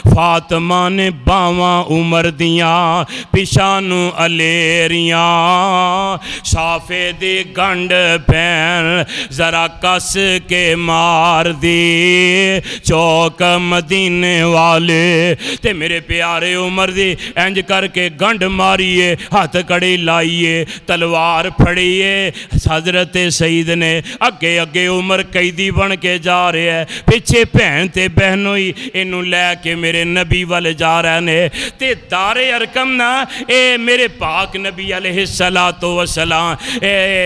فاطمہ نے باواں عمر دیاں پشانوں الیریاں صافے دی گنڈ پین ذرا کس کے مار دی چوک مدینے والے تے میرے پیارے عمر دی انج کر کے گنڈ ماریے ہاتھ کڑی لائیے تلوار پھڑیے حضرت سید نے اگے اگے عمر قیدی بن کے جا رہے ہیں پیچھے بہن تے بہنوئی انہوں لے کے میرے نبی والے جا رہے نے تے دار ارقم نا اے میرے پاک نبی علیہ السلام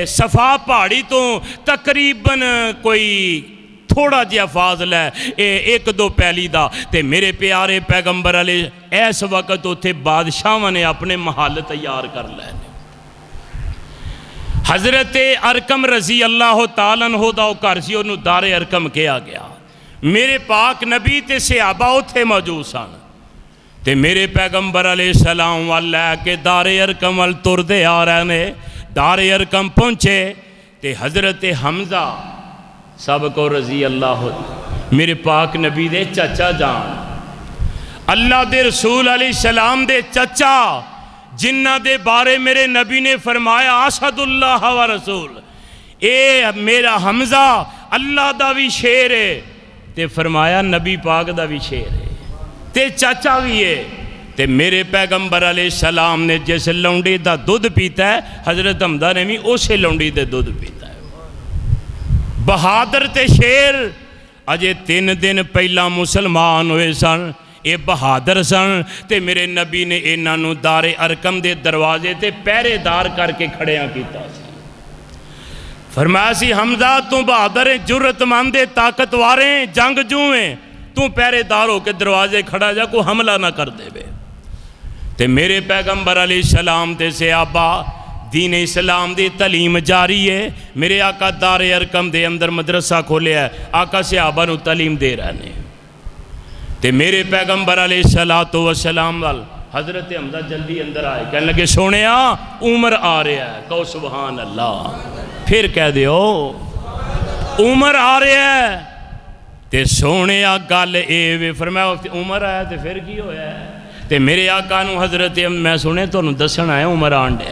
صفا پہاڑی تو تقریباً کوئی تھوڑا جہا فاضل ہے ایک دو پیلی دا تے میرے پیارے پیغمبر علیہ اس وقت اتھے بادشاہ نے اپنے محل تیار کر لے حضرت ارقم رضی اللہ تعالیٰ عنہ دا گھر سی انہوں دار ارقم کیا گیا میرے پاک نبی تے صحابہ اتھے موجود سن تے میرے پیغمبر علیہ السلام والے کے دار ارقم وال تردے آ رہے نے دار ارقم پہنچے تے حضرت حمزہ سب کو رضی اللہ میرے پاک نبی دے چچا جان اللہ دے رسول علیہ السلام دے چچا جنہ دے بارے میرے نبی نے فرمایا اسد اللہ و رسول اے میرا حمزہ اللہ دا بھی شیر ہے تے فرمایا نبی پاک دا بھی شیر ہے تے چاچا بھی ہے تے میرے پیغمبر علیہ السلام نے جس لونڈی دا دودھ پیتا ہے حضرت حمزہ نے بھی اسے لونڈی دے دودھ پیتا ہے بہادر تے شیر اجے 3 دن پہلا مسلمان ہوئے سن اے بہادر سن تے میرے نبی نے انہوں دار ارقم دے دروازے تے پہرے دار کر کے کھڑیاں کیتا سی فرمایا سی حمزہ تو بہادر ہیں جرت مندے طاقتواریں جنگ جوئیں تو پہرے دار ہو کے دروازے کھڑا جا کو حملہ نہ کر دے بے تے میرے پیغمبر علیہ السلام تے صحابہ دین اسلام دی تعلیم جاری ہے میرے آقا دار ارقم دے اندر مدرسہ کھولے ہے آقا صحابہ نو تعلیم دے رہنے تے میرے پیغمبر علیہ السلام وال حضرت حمزہ جلدی اندر آئے کہنے لگے سونیا عمر آ رہا ہے کہو سبحان اللہ پھر کہہ دیو عمر آ رہا ہے تے سونیا گل اے وے فرمایا عمر آیا تے پھر کی ہویا ہے تے میرے آقا نو حضرت میں سنے تو انہوں دسن آیا عمر آن دے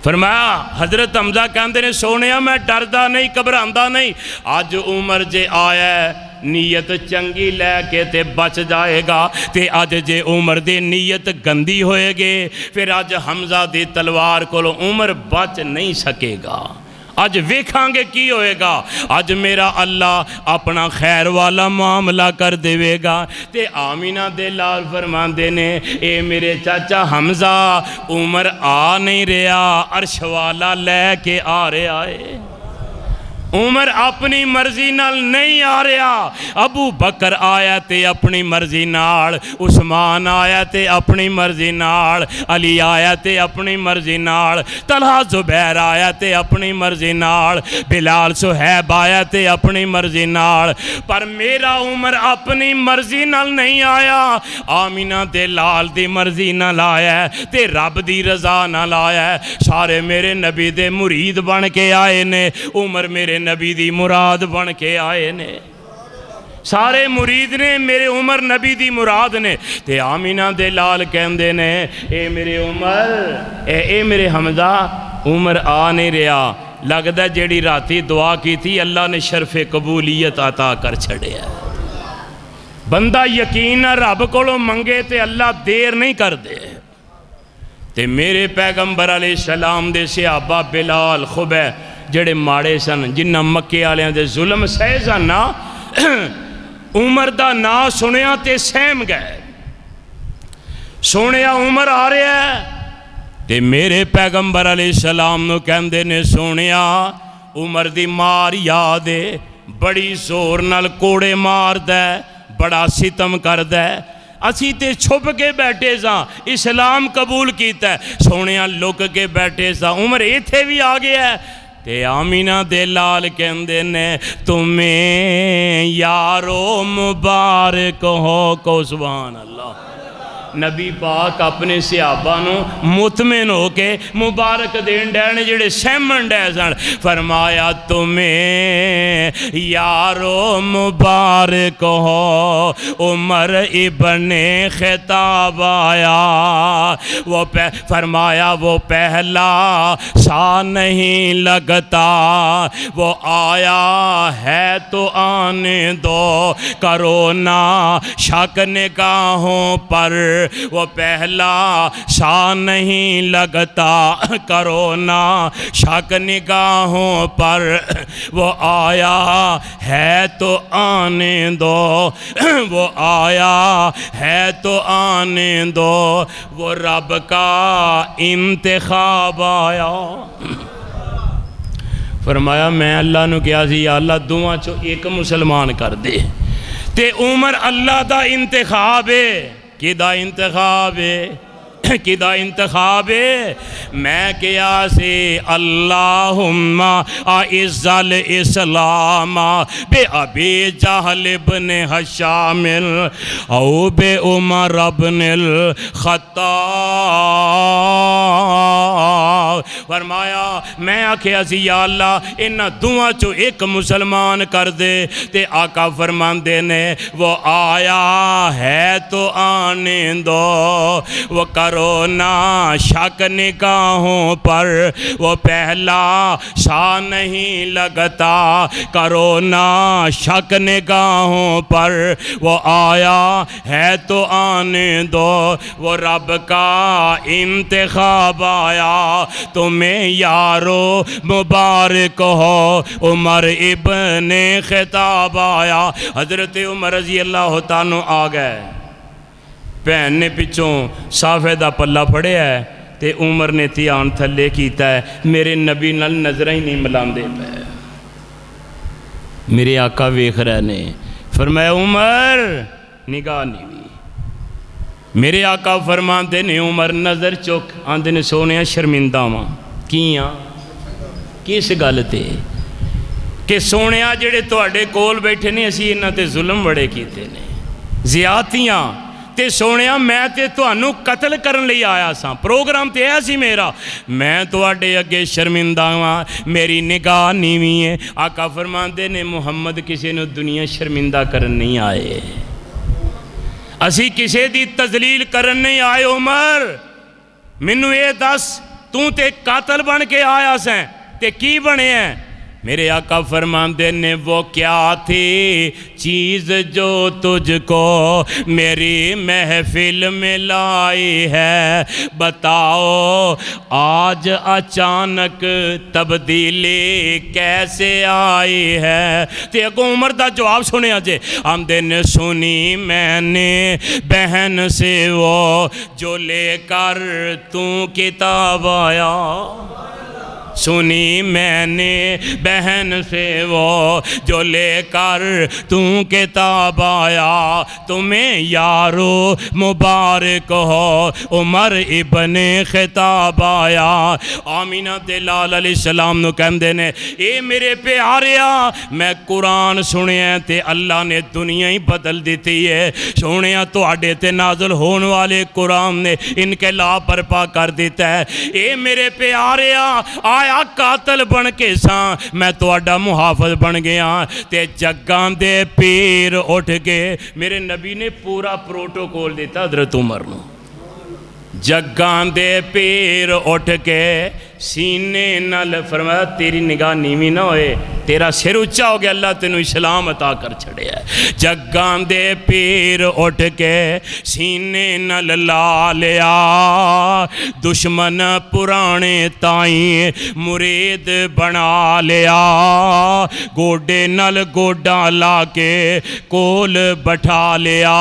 فرمایا حضرت حمزہ کہندے نے سونیا میں ڈردہ نہیں گھبراندہ نہیں آج عمر جے آیا ہے نیت چنگی لے کے تے بچ جائے گا تے آج جے عمر دے نیت گندی ہوئے گے پھر آج حمزہ دی تلوار کو عمر بچ نہیں سکے گا آج ویکھاں گے کی ہوئے گا آج میرا اللہ اپنا خیر والا معاملہ کر دے گا تے آمینہ دے لال فرماندے نے اے میرے چاچا حمزہ عمر آ نہیں رہا عرش والا لے کے آ رہا ہے عمر اپنی مرضی نال نہیں آ رہا ابو بکر آیا تے اپنی مرضی نال عثمان آیا تے اپنی مرضی نال علی آیا تے اپنی مرضی نال طلحہ زبیر آیا تے اپنی مرضی نال بلال صہیب آیا تے اپنی مرضی نال پر میرا عمر اپنی مرضی نال نہیں آیا آمینہ دے لال دی مرضی نال آیا تے رب دی رضا نال آیا سارے میرے نبی دے مرید بن کے آئے نے عمر میرے نبی دی مراد بن کے آئے نے سارے مرید نے میرے عمر نبی دی مراد نے تے آمینہ دے لال کہندے نے اے میرے عمر اے میرے حمزہ عمر آ نہیں رہا لگتا جیڑی راتی دعا کی تھی اللہ نے شرف قبولیت عطا کر چھڑے ہے بندہ یقین رب کو منگے تے اللہ دیر نہیں کر دے تے میرے پیغمبر علیہ السلام دے صحابہ بلال خبے جڑے ماڑے سن جنہ مکے آلیاں دے ظلم سہے سن نا عمر دا نا سنیا تے سہم گئے سونیا عمر آ رہا ہے تے میرے پیغمبر علیہ السلام نو کہندے نے سونیا عمر دی مار یاد ہے بڑی زور نال کوڑے مار دے بڑا ستم کر دے اسی تے چھپ کے بیٹھے ساں اسلام قبول کیتا ہے سونیا لک کے بیٹھے ساں عمر ایتھے بھی آ گیا ہے تے آمینہ دے لال کہندے نے تمہیں یارو مبارک ہو کو سبحان اللہ نبی پاک اپنے صحابہ نو مطمئن ہو کے مبارک دین ڈے جڑے سہمن ڈے سن، فرمایا تمہیں یارو مبارک ہو، عمر ابن خطاب آیا، وہ فرمایا وہ پہلا سا نہیں لگتا، وہ آیا ہے تو آنے دو، کرو نہ شک نگاہوں پر، وہ پہلا سا نہیں لگتا، کرو نہ شک نگاہوں پر، وہ آیا ہے تو آنے دو، وہ آیا ہے تو آنے دو، وہ رب کا انتخاب آیا۔ فرمایا میں اللہ نو کیا سی یا اللہ دوہاں چو ایک مسلمان کر دے، تے عمر اللہ دا انتخاب ہے، کی دا انتخاب ہے، کی دا انتخاب ہے، میں کیا سی اللہم اعز الاسلام بے ابی جہل ابن ہشام او بے عمر ابن الخطاب، فرمایا میں آکھیا سی یا اللہ انہاں دوہاں چو ایک مسلمان کر دے، تے آقا فرماندے نے وہ آیا ہے تو آنے دو، وہ کرو نہ شک نگاہوں پر، وہ پہلا سا نہیں لگتا، کرو نہ شک نگاہوں پر، وہ آیا ہے تو آنے دو، وہ رب کا انتخاب آیا، تمہیں یارو مبارک ہو، عمر ابن خطاب آیا۔ حضرت عمر رضی اللہ تعالیٰ آ گئے، بہن نے پچھوں صافے دا پلہ پھڑیا ہے، تے عمر نے تیان تھلے کیتا ہے، میرے نبی نال نظریں ہی نہیں ملاندے پہ، میرے آقا ویکھ رہے نے، فرمایا عمر نگاہ نہیں ہوئی، میرے آقا فرماندے نے عمر نظر چک، آندے نے سونے شرمندہ ماں کیاں کس گل تے کہ سونے جڑے تواڈے کول بیٹھے نے اسی انہاں تے ظلم بڑے کیتے نے، زیادتیاں تے سونیا میں تے تانوں قتل کرن لئی آیا ساں، پروگرام تے ایسی میرا، میں تواڈے اگے شرمندہ ہاں، میری نگاہ نیویں ہے۔ آقا فرماندے نے محمد کسی نے دنیا شرمندہ کرن نہیں آئے، اسی کسی دی تذلیل کرن نہیں آئے، عمر مینوں اے دس تو تے قاتل بن کے آیا سیں تے کی بنے ہیں؟ میرے آقا فرماندے نے وہ کیا تھی چیز جو تجھ کو میری محفل میں لائی ہے، بتاؤ آج اچانک تبدیلی کیسے آئی ہے؟ تے اگو عمر دا جواب سنے آجے، آمدے نے سنی میں نے بہن سے وہ جو لے کر تو کتاب آیا، سنی میں نے بہن سے وہ جو لے کر تم کتاب آیا، تمہیں یارو مبارک ہو، عمر ابن خطاب آیا۔ آمینہ دلال علیہ السلام نو کہندے نے اے میرے پیاریا میں قرآن سنیا تے اللہ نے دنیا ہی بدل دیتی ہے، سنیا تو آڈے تے نازل ہون والے قرآن نے انقلاب برپا کر دیتا ہے۔ اے میرے پیاریا آیا قاتل بن کے ساں میں تو آڈا محافظ بن گیا، تے جگان دے پیر اٹھ کے، میرے نبی نے پورا پروٹوکول دیتا حضرت عمر نو، جگان دے پیر اٹھ کے سینے نال فرمایا تیری نگاہ نیویں نہ ہوئے، تیرا سر اچھا ہو گیا، اللہ تینوں اسلام عطا کر چھڑے ہے۔ جگان دے پیر اٹھ کے سینے نال لا لیا، دشمن پرانے تائیں مرید بنا لیا، گوڈے نال گوڈا لا کے کول بٹھا لیا،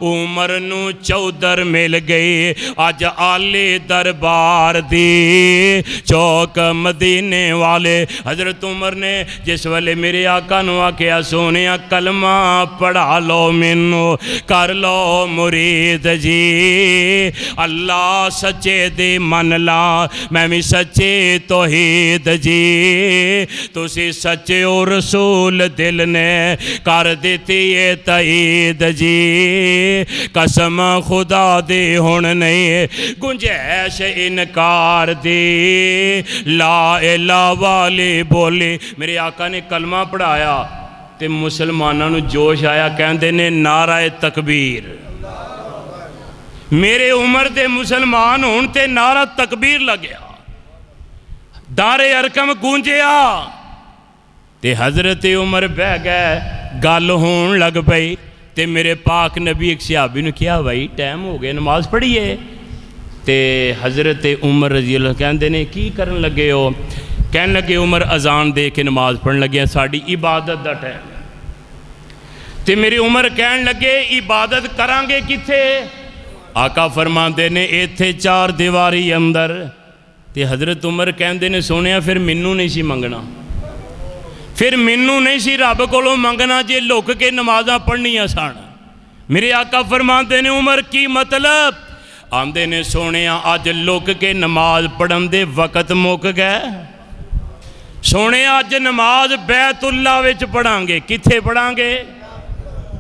عمر نو چودر مل گئی آج آلی دربار دی، چوک مدینے والے حضرت عمر عمر نے جس ویلے میرے آقا نو آکھیا سونیا کلمہ پڑھا لو مینو کر لو مرید جی اللہ سچے دی من لا میں بھی سچے توحید جی تسی سچے او رسول دل نے کر دیتی ہے تائید جی قسم خدا دی ہن نہیں گنجائش انکار دی لا الہ والی بولی میرے آقا نے کلمہ پڑھایا تے مسلمانوں نو جوش آیا کہندے نے نعرہ تکبیر میرے عمر دے مسلمان ہون تے نعرہ تکبیر لگیا دار ارکم گونجیا تے حضرت عمر بہ گئے گل ہون لگ پئی تے میرے پاک نبی ایک صحابی نے کیا بھائی ٹائم ہو گئے نماز پڑھیے تے حضرت عمر رضی اللہ کہندے نے کی کرن لگے ہو کہن لگے عمر اذان دے کے نماز پڑھن لگے ساڑی عبادت دا ٹائم تے میرے عمر کہن لگے عبادت کرانگے کتھے آقا فرماندے نے ایتھے چار دیواری اندر تے حضرت عمر کہندے نے سونیا پھر منو نہیں سی منگنا پھر منو نہیں سی رب کولوں منگنا جے لوک کے نمازاں پڑھنیاں سان میرے آقا فرماندے نے عمر کی مطلب آندے نے سونیا آج لوک کے نماز پڑھن دے وقت موک گئے سونے آج نماز بیت اللہ وچ پڑھاں گے کتھے پڑھاں گے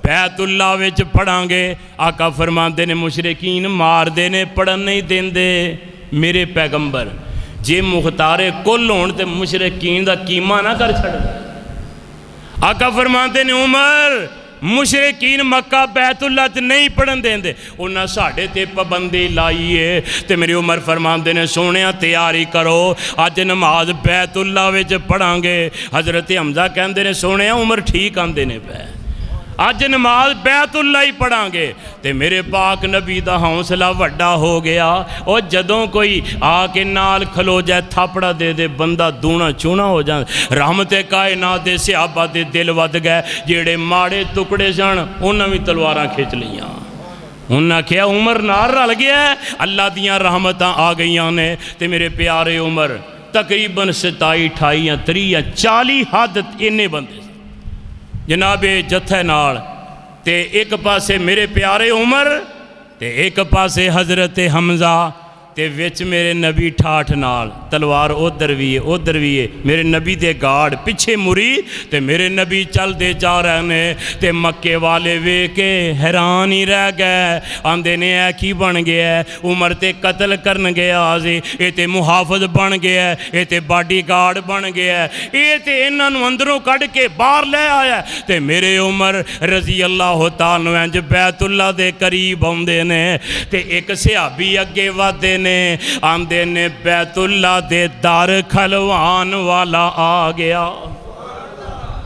بیت اللہ وچ پڑھاں گے آقا فرماندے نے مشرکین مار دے نے پڑھن نہیں دین دے میرے پیغمبر جے مختار کل ہون تے مشرکین دا کیمہ نہ کر چھڑ آقا فرماندے نے عمر مشرکین مکہ بیت اللہ تے نہیں پڑھن دیں دے انہاں ساڑھے تے پابندی لائیے تے میری عمر فرماندے نے سونیا تیاری کرو آج نماز بیت اللہ وچ پڑھاں گے حضرت حمزہ کہندے نے سونیا عمر ٹھیک آندے نے پہ آج نماز بیت اللہ ہی پڑھاں گے تے میرے پاک نبی دا حوصلہ وڈا ہو گیا اور جدوں کوئی آ کے نال کھلو جائے تھاپڑا دے دے بندہ دونا چونا ہو جائے رحمت کائنات دے صحابہ دے دل ود گئے جیڑے ماڑے ٹکڑے سن انہاں بھی تلواراں کھچ لیاں انہاں کیا عمر نار رل گیا ہے اللہ دیاں رحمتاں آ گئیاں نے تے میرے پیارے عمر تقریباً 27 28 30 40 حد انہیں بندے جناب جتھے نال تے ایک پاسے میرے پیارے عمر تے ایک پاسے حضرت حمزہ تے وچ میرے نبی ٹھاٹھ نال تلوار ادھر بھی ہے میرے نبی دے گاڑ پیچھے مری تے میرے نبی چل دے جا رہے نے تے مکے والے وے کے حیران ہی رہ گئے آندے نے اے کی بن گیا ہے عمر تے قتل کرن گیا آزی اے تے محافظ بن گیا ہے اے تے باڈی گارڈ بن گیا ہے اے تے انہاں نو اندروں کڈ کے باہر لے آیا ہے تے میرے عمر رضی اللہ تعالیٰ انج بیت اللہ دے قریب ہوندے نے تے ایک صحابی اگے ودے نے آندے نے بیت اللہ دے دار کھلوان والا آ گیا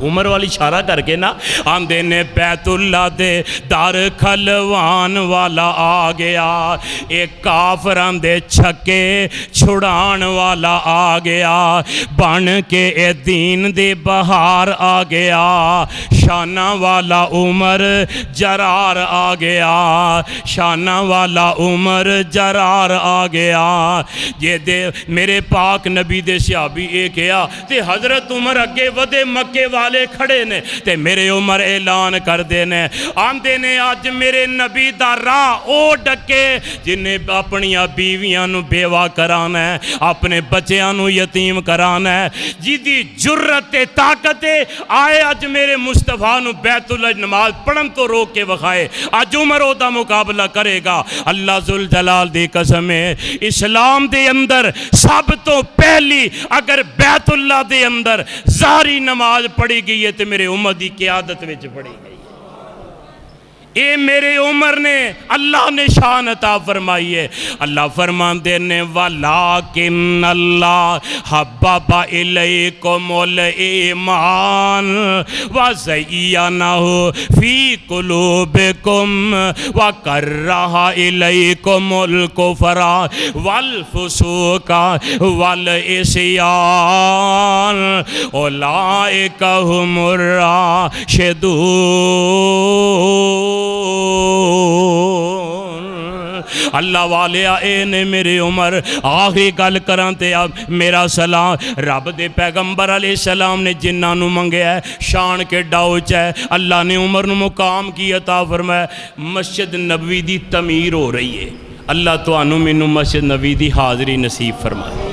عمر والی اشارہ کر کے نا آندے نے بیت اللہ دے دار کھلوان والا آ گیا ایک کافران دے چھکے چھڑان والا آ گیا بن کے اے دین دے بہار آ گیا شانہ والا عمر جرار آ گیا شانہ والا عمر جرار آ گیا یہ دے میرے پاک نبی دے صحابی ایک کیا تے حضرت عمر اگے ودے مکے والے کھڑے نے تے میرے عمر اعلان کر دینے آندے نے آج میرے نبی دا راہ او ڈکے جنہیں اپنی بیویاں نو بیوہ کرانا ہے اپنے بچیاں نو یتیم کرانا ہے جیدی جرت طاقت آئے آج میرے مصطفیٰ نو بیت اللہ نماز پڑھن تو روک کے وخائے آج عمر او دا مقابلہ کرے گا اللہ ذوالجلال دی قسم ہے اسلام دے اندر سب تو پہلی اگر بیت اللہ دے اندر ظاہری نماز پڑھی گئی ہے تو میرے عمر دی قیادت وچ پڑھی گئی اے میرے عمر نے اللہ نے شان عطا فرمائی ہے اللہ فرماندے نے وَلَٰكِنَّ اللَّهَ حَبَّبَ إِلَيْكُمُ الْإِيمَانَ وَزَيَّنَهُ فِي قُلُوبِكُمْ وَكَرَّهَ إِلَيْكُمُ الْكُفْرَ وَالْفُسُوقَ وَالْعِصْيَانَ أُولَٰئِكَ هُمُ الرَّاشِدُونَ اللہ والے اے نے میرے عمر آخری گل کراں تے میرا سلام رب دے پیغمبر علیہ السلام نے جنہاں نو منگیا ہے شان کے ڈاؤچ ہے اللہ نے عمر نو مقام کی عطا فرمایا مسجد نبوی دی تعمیر ہو رہی ہے اللہ تانوں مینوں مسجد نبوی دی حاضری نصیب فرمائے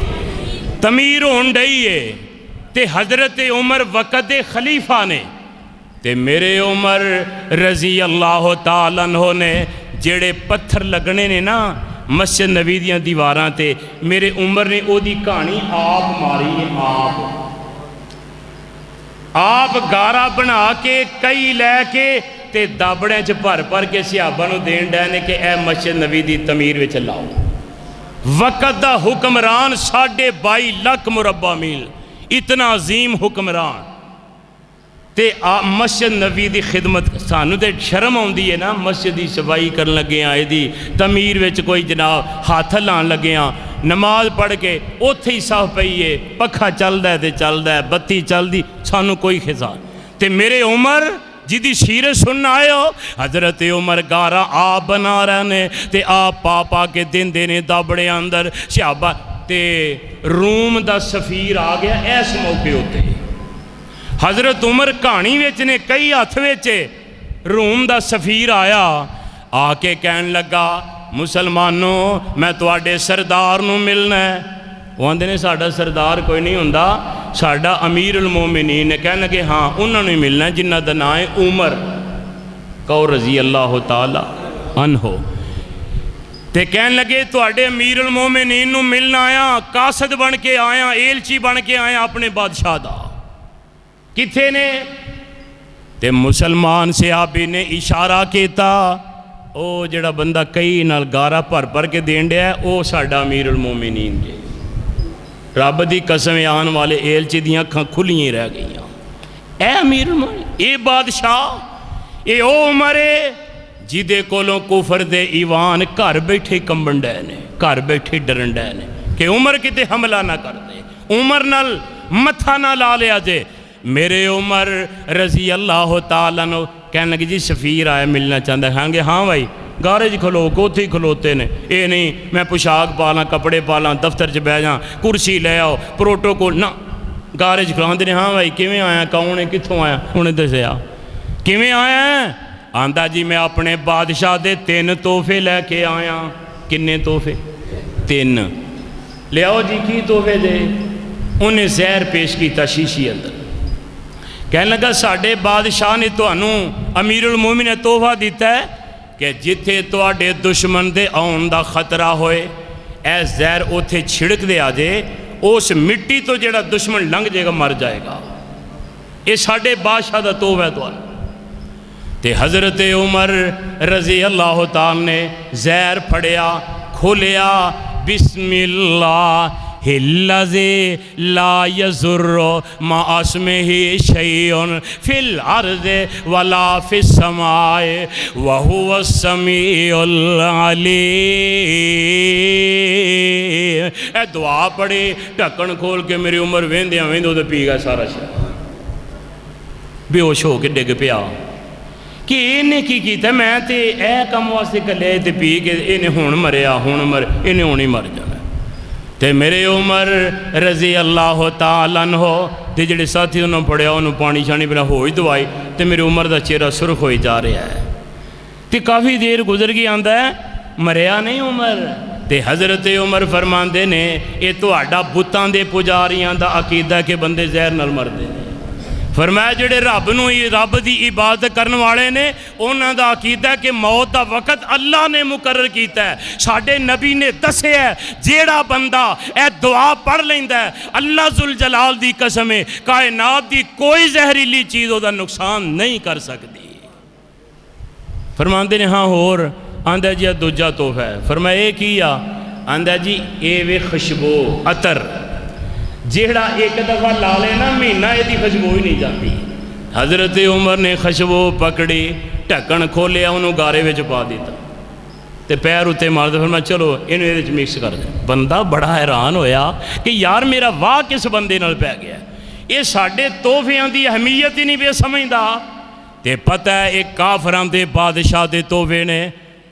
تعمیر ہون ڈئی ہے تے حضرت عمر وقت دے خلیفہ نے تے میرے عمر رضی اللہ تعالیٰ عنہ نے جڑے پتھر لگنے نے نا مسجد نبی دیاں دیواراں تے میرے عمر نے او دی کہانی آپ ماری ہے آپ گارا بنا کے کئی لے کے تے دابڑیں چ بھر کے صحابہ نو دین ڈے کہ اے مسجد نبی دی تعمیر وچ لاؤ وقت دا حکمران 22.5 لاکھ مربع میل اتنا عظیم حکمران تے مسجد نبی دی خدمت سانو تے شرم آندی ہے نا مسجد دی صفائی کرن لگے آئے دی تعمیر وچ کوئی جناب ہاتھ لان لگے ہاں نماز پڑھ کے اوتھے ہی صاف پئی ہے پکھا چلدا ہے تے چلدا ہے بتی چلدی سانو کوئی خزان تے میرے عمر جدی سیرت سننا آئے ہو حضرت عمر گارا آپ بنا رہے نے تے آپ پاپا کے دن دینے دابڑے اندر صحابہ تے روم دا سفیر آ گیا ایس موقع ہوتے حضرت عمر کہانی ویچ نے کئی ہاتھ ویچے روم دا سفیر آیا آ کے کہن لگا مسلمانوں میں تواڈے سردار نو ملنا ہے وہ آندے نے ساڈا سردار کوئی نہیں ہوندا ساڈا امیر المومنین نے کہنے لگے ہاں انہوں نے ملنا ہے جنہ دا نام ہے عمر کہو رضی اللہ تعالی عنہ تے کہن لگے تواڈے امیر المومنین نو ملنا آیا قاصد بن کے آیا ایلچی بن کے آیا اپنے بادشاہ دا کتھے نے تے مسلمان صحابی نے اشارہ کیتا او جڑا بندہ کئی نال گارا پر کے دین ڈیا ہے او ساڈا امیر المومنین جے رب دی قسم آن والے ایلچی دیاں کھاں کھلییں رہ گئیاں اے امیر المومنین اے بادشاہ اے او عمرے جیدے کولوں کفر دے ایوان گھر بیٹھے کمبن ڈے نے گھر بیٹھے ڈرن ڈے نے کہ عمر کتے حملہ نہ کر دے عمر نال متھا نہ لا لیا جے میرے عمر رضی اللہ تعالیٰ عنہ کہنے لگے جی سفیر آیا ملنا چاہتا ہے کہیں گے ہاں بھائی گارے جی کھلو کوتھی کھلوتے نے اے نہیں میں پوشاک پالاں کپڑے پالاں دفتر چ بہ جاں کرسی لے آؤ پروٹوکول نہ گارے جی کھلو نے ہاں بھائی کیویں آیا کون ہے کتھوں آیا انہیں دسیا کیویں آیا ہے آندا جی میں اپنے بادشاہ دے 3 تحفے لے کے آیا کنے تحفے 3 لے آؤ جی کی تحفے دے انہیں زہر پیش کیتا شیشی اندر کہنے لگا ساڑھے بادشاہ نے تو انہوں امیر المومن نے تحفہ دیتا ہے کہ جتھے تو آڑے دشمن دے آن دا خطرہ ہوئے اے زہر اوتھے چھڑک دے آجے اس مٹی تو جڑا دشمن لنگ جائے گا مر جائے گا یہ ساڑھے بادشاہ دا تحفہ ہے تو انہوں تے حضرت عمر رضی اللہ تعالیٰ نے زہر پھڑیا کھولیا بسم اللہ الذی لا یضر مع اسمہ شیء فی الارض ولا فی السماء وہو السمیع العلیم اے دعا پڑے ڈھکن کھول کے میری عمر ویندیاں ویندوں تے پی گیا سارا شہر بے ہوش ہو کے ڈگ پیا کہ انہیں کی کیتا میں تے اے کم واسطے کلے تے پی کے انہیں ہون مریا انہیں ہونی مر جانا تے میرے عمر رضی اللہ تعالیٰ عنہ تے جڑے ساتھی انہوں پڑھیا انہوں پانی شانی بنا ہوئی دوائی تے میرے عمر دا چہرہ سرخ ہوئی جا رہا ہے تے کافی دیر گزر گئی آندہ ہے مریا نہیں عمر تے حضرت عمر فرماندے نے اے تو آڈا بتان دے پجاریاں دا عقیدہ کے بندے زہر نال مر دے فرمایا جڑے رب نو رب دی عبادت کرن والے نے انہاں دا عقیدہ کہ موت دا وقت اللہ نے مقرر کیتا ہے ساڈے نبی نے دسے ہے جیڑا بندہ اے دعا پڑھ لیندا ہے اللہ ذوالجلال دی قسم ہے کائنات دی کوئی زہریلی چیز او دا نقصان نہیں کر سکتی فرماندے نے ہاں ہور آندہ جی دوجا تحفہ ہے فرمایا اے کیا آندہ جی اے وے خوشبو عطر جیڑا ایک دفعہ لالے نا مہینہ ایدی خوشبو ہی نہیں جاتی حضرت عمر نے خوشبو پکڑی ٹھکن کھولیا انہوں گارے وچ پا دیتا تے پیر اتے مار دے فرمایا چلو انہوں ایدے وچ مکس کر دیں بندہ بڑا حیران ہویا کہ یار میرا واہ کس بندے نال پہ گیا یہ ساڑھے تحفیاں دی اہمیت ہی نہیں بے سمجھدا تے پتہ ہے ایک کافراں دے بادشاہ دے تحفے نے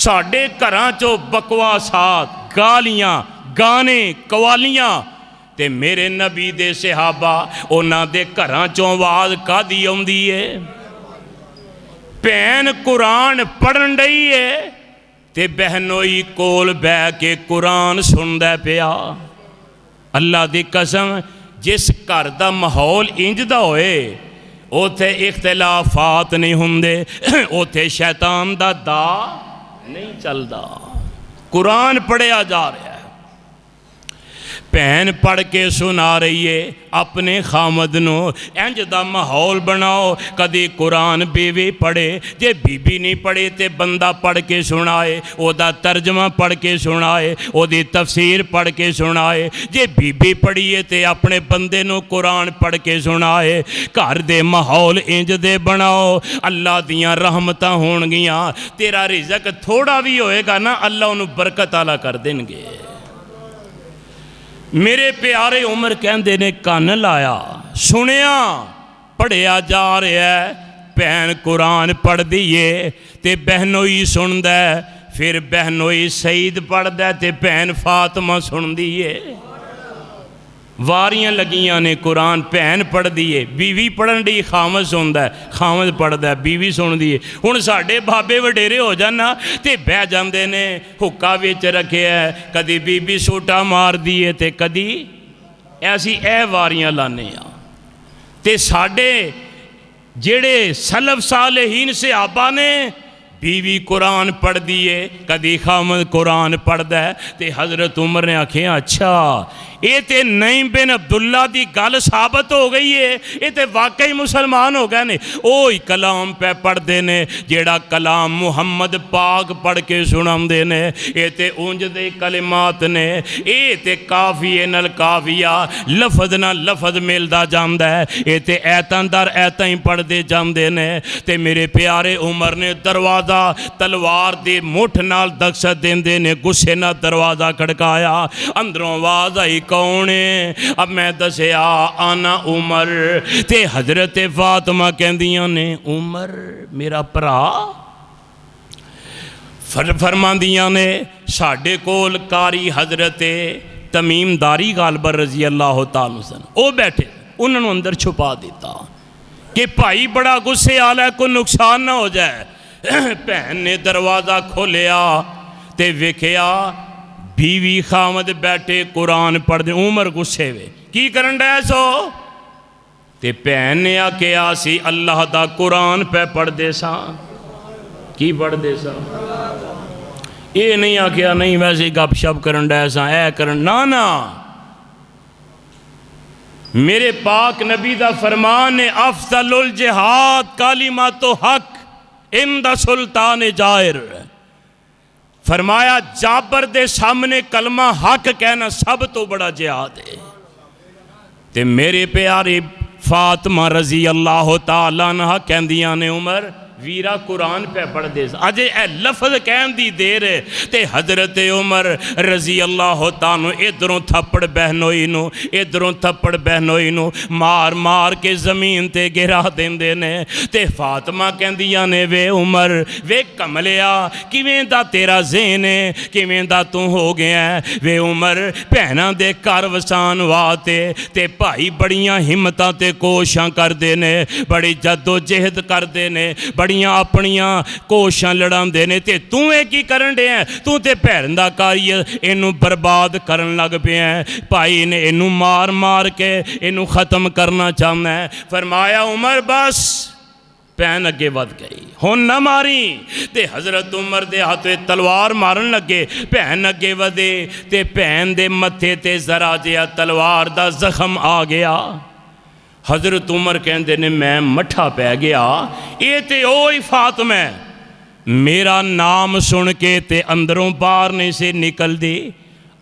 ساڈے گھراں چوں بکواسات گالیاں گانے قوالیاں تے میرے نبی دے صحابہ انہاں دے گھراں چوں آواز کادی آوندی ہے بہن قرآن پڑھن ڈئی ہے تے بہنوئی کول بہ کے قرآن سندا پیا اللہ دی قسم جس گھر دا ماحول انج دا ہوئے اوتھے اختلافات نہیں ہوندے اوتھے شیطان دا نہیں چلدا قرآن پڑھیا جا رہا ہے بہن پڑھ کے سنا رہی ہے اپنے خامد نو انج دا ماحول بناؤ کدی قرآن بیوی پڑھے جے بیوی نہیں پڑھے تے بندہ پڑھ کے سنائے او دا ترجمہ پڑھ کے سنائے او دی تفسیر پڑھ کے سنائے جے بیوی پڑھیے تے اپنے بندے نو قرآن پڑھ کے سنائے گھر دے ماحول انج دے بناؤ اللہ دیاں رحمتاں ہون گیاں تیرا رزق تھوڑا بھی ہوئے گا نا اللہ انہوں برکت عطا کر دیں گے میرے پیارے عمر کہندے نے کان لایا سنیا پڑھیا جا رہا ہے بہن قرآن پڑھ دیئے تے بہنوئی سن دے پھر بہنوئی سعید پڑھ دے تے بہن فاطمہ سن دیئے واریاں لگیاں نے قرآن بہن پڑھ دیئے بیوی پڑھن دی خامد سن دے خامد پڑھ دے بیوی سن دیئے ہن ساڑھے بھابے وڈیرے ہو جانا تے بہ جاندے نے حکا وچ رکھے ہے کدی بیوی سوٹا مار دیئے تے کدی ایسی واریاں لانے تے ساڑھے جڑے سلف صالحین سے آبا نے بیوی قرآن پڑھ دیئے کدی خامد قرآن پڑھ دے تے حضرت عمر نے آکھیں اچھا یہ تے نعیم بن عبداللہ دی گل ثابت ہو گئی ہے یہ تے واقعی مسلمان ہو گئے نے اوہی کلام پہ پڑھ دے نے جیڑا کلام محمد پاک پڑھ کے سنام دے نے یہ تے اونج دے کلمات نے یہ تے کافیے نل کافیہ لفظ نہ لفظ ملدا جاندہ ہے یہ تے ایتان در ایتان ہی پڑھ دے جاندے نے تے میرے پیارے عمر نے دروازہ تلوار دے مٹھ نال دکست دین دے نے گسے نہ دروازہ کھڑکایا اندروں آواز آئی کونے اب میں دسیا آنا عمر تے حضرت فاطمہ کہندیاں نے عمر میرا پرا فرماندیاں نے ساڑھے کول کاری حضرت تمیم داری غالبر رضی اللہ تعالیٰ سن او بیٹھے انہوں نے اندر چھپا دیتا کہ بھائی بڑا غصے آلہ ہے کوئی نقصان نہ ہو جائے بہن نے دروازہ کھولیا تے ویکھیا بیوی خامد بیٹھے قرآن پڑھ دے عمر غصے وے کی کرن ڈے سو تے بہن نے آکھیا سی اللہ دا قرآن پہ پڑھ دے سا کی پڑھ دے سا یہ نہیں آکھیا نہیں ویسے گپ شپ کرن ڈے سا اے کرن نا میرے پاک نبی دا فرمان افضل الجہاد کلمۃ حق عند سلطان جائر فرمایا جابر دے سامنے کلمہ حق کہنا سب تو بڑا جہاد ہے تے میرے پیارے فاطمہ رضی اللہ تعالیٰ عنہ کہندیاں نے عمر ویرا قرآن پہ پڑھ دے آجے اے لفظ کہن دی دیر ہے تے حضرت عمر رضی اللہ تعالیٰ ادھروں تھپڑ بہنوئی نو ادھروں تھپڑ بہنوئی نو مار مار کے زمین تے گرا دین دینے تے فاطمہ کہن دیا نے وے عمر وے کملیا کیویں دا تیرا ذہن ہے کیویں دا تو ہو گیا ہے وے عمر پہنا دے کار وسان واتے تے بھائی بڑیاں ہمتاں تے کوشاں کر دینے بڑی جد و جہد کر دینے بڑیاں اپنیاں کوشاں لڑان دینے تے تُویں کی کرن دے ہیں تو تے پہرندہ کاری انہوں برباد کرن لگ پہ ہیں بھائی نے انہوں مار مار کے انہوں ختم کرنا چاہنا ہے فرمایا عمر بس پہن اگے ود گئی ہون نہ ماری تے حضرت عمر دے ہاتھوے تلوار مارن لگے پہن اگے ودے تے پہن دے متھے تے ذرا جیا تلوار دا زخم آ گیا حضرت عمر کہندے نے میں مٹھا پہ گیا اے تے اوہی فاطمہ میرا نام سن کے تے اندروں بارنے سے نکل دی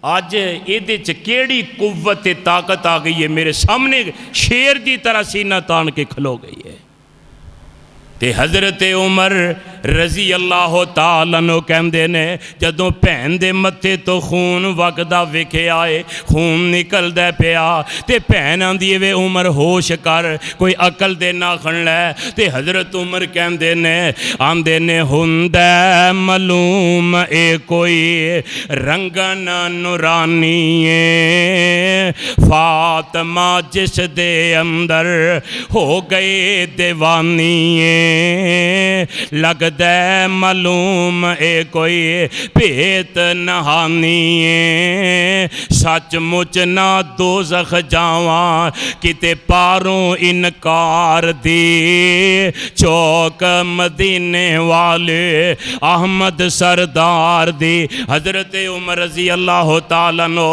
آج ایدے چکیڑی قوت طاقت آ گئی ہے میرے سامنے شیر دی طرح سینہ تان کے کھلو گئی ہے تے حضرت عمر رضی اللہ تعالیٰ عنہ کہندے نے جدوں بھین دے متھے تو خون وگدا ویکھیا اے، خون نکلدا پیا تے بھین آندی وے عمر ہوش کر، کوئی عقل دے ناخن لے، تے حضرت عمر کہندے نے آندے نے ہندے معلوم اے کوئی رنگن نورانی اے، فاطمہ جس دے اندر ہو گئے دیوانی اے، لگدے معلوم اے کوئی پیت نہانی اے، سچ مچ نہ دوزخ جاواں کتے پاروں انکار دی، چوک مدینے والے احمد سردار دی۔ حضرت عمر رضی اللہ تعالیٰ عنہ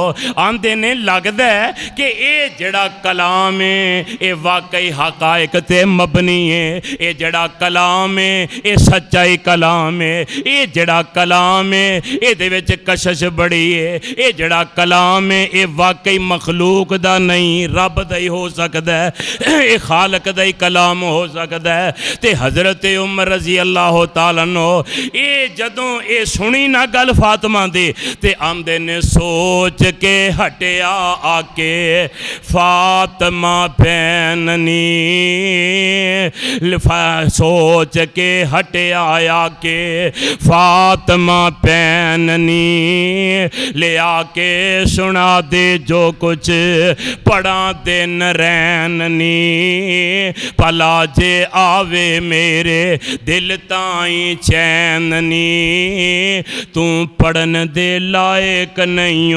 آندے نے لگدا ہے کہ اے جڑا کلام ہے اے واقعی حقائق تے مبنی ہے، اے جڑا کلام ہے اے سچائی کلام ہے، اے جڑا کلام ہے اے دے وچ کشش بڑی ہے، اے جڑا کلام ہے اے واقعی مخلوق دا نہیں رب دا ہی ہو سکدا ہے، اے خالق دا ہی کلام ہو سکدا ہے۔ تے حضرت عمر رضی اللہ تعالیٰ عنہ اے جدوں اے سنی نہ گل فاطمہ دی تے آمدے نے سوچ کے ہٹیا آ کے فاطمہ بیننی، سوچ کے ہٹیا آ کے فاطمہ بیننی، لے آ کے سنا دے جو کچھ پڑھا دے نریننی، پلا جے آوے میرے دل تائیں چیننی، تو پڑھن دے لائق نہیں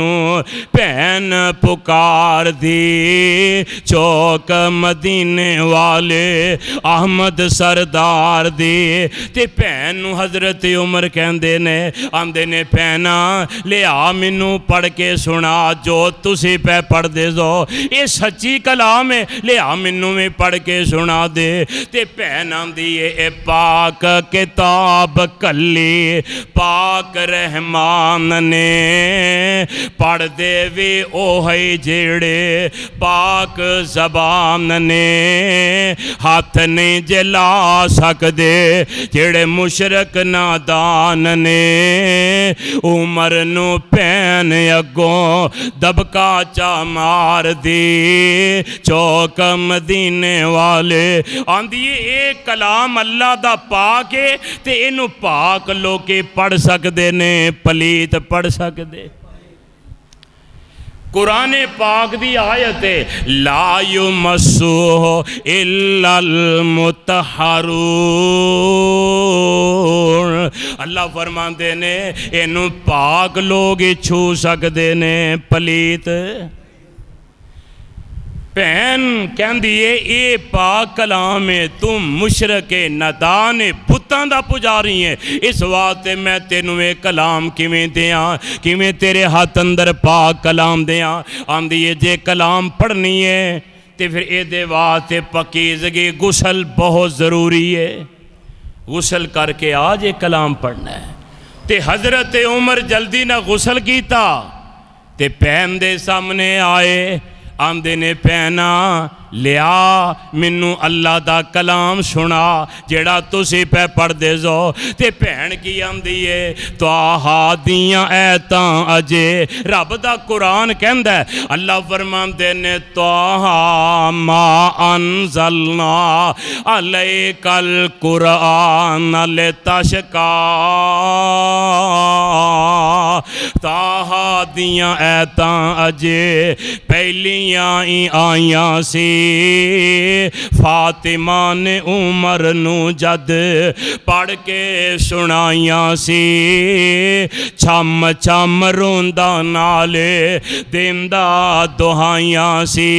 بہن پکار دی، چوک مدینے والے احمد سردار دی۔ تے بہن حضرت عمر کہندے نے آندے نے بہنا لے آ مینوں پڑھ کے سنا جو تسی پہ پڑھ دے دو، اے سچی کلام ہے، لے آ مینوں میں پڑھ کے سنا دے۔ تے بہن آندی اے پاک کتاب کلی پاک رحمان نے پڑھ دے وی اوہی جڑے پاک زبان نے، ہاتھ نہیں جلا سکدے جڑے مشرک نادان نے، عمر نو پین اگوں دبکا چا مار دی، چوک مدینے والے آندی اے کلام اللہ دا پاک ہے تے اینو پاک لوکے پڑھ سکدے نے، پلیت پڑھ سکدے۔ قرآن پاک دی آیت ہے لا یمسہ الا المطہرون، اللہ فرماندے نے اینو پاک لوگ چھو سکدے نے، پلیت بہن کہندی ہے اے پاک کلام ہے، تم مشرک نادان بتاں دا پجاری ہے، اس واسطے میں تینوں اے کلام کیویں دیاں، کیویں تیرے ہاتھ اندر پاک کلام دیاں۔ آندی ہے جے کلام پڑھنی ہے تے پھر اے دے واسطے پاکیزگی غسل بہت ضروری ہے، غسل کر کے آج یہ کلام پڑھنا ہے۔ تے حضرت عمر جلدی نہ غسل کیتا تے بہن دے سامنے آئے، آمدے نے پہنا لیا منو اللہ دا کلام سنا جیڑا تسی پہ پڑھ دے زو۔ تے بہن کی آمدی ہے توہا دیاں ایتاں اجے رب دا قرآن کہندہ ہے، اللہ فرماندے نے توہا ما انزلنا علیک القرآن لتشقا، توہا دیاں ایتاں اجے پہلیاں ہی آیاں سی، فاطمہ نے عمر نو جد پڑھ کے سنائیاں سی، چھم چھم روندہ نالے دیندہ دہائیاں سی،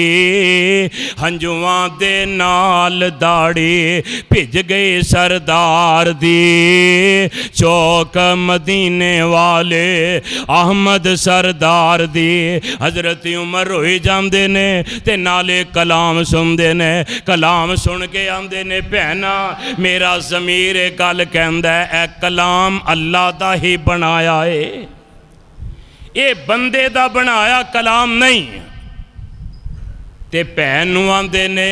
ہنجواں دے نال داڑی بھج گئی سردار دی، چوک مدینے والے احمد سردار دی۔ حضرت عمر روئی جاندے نے تے نالے کلام سن دے نے، کلام سن کے آندے نے بہنا میرا ضمیر گل کہندا ہے اے کلام اللہ دا ہی بنایا ہے، اے بندے دا بنایا کلام نہیں۔ تے بہن نو آندے نے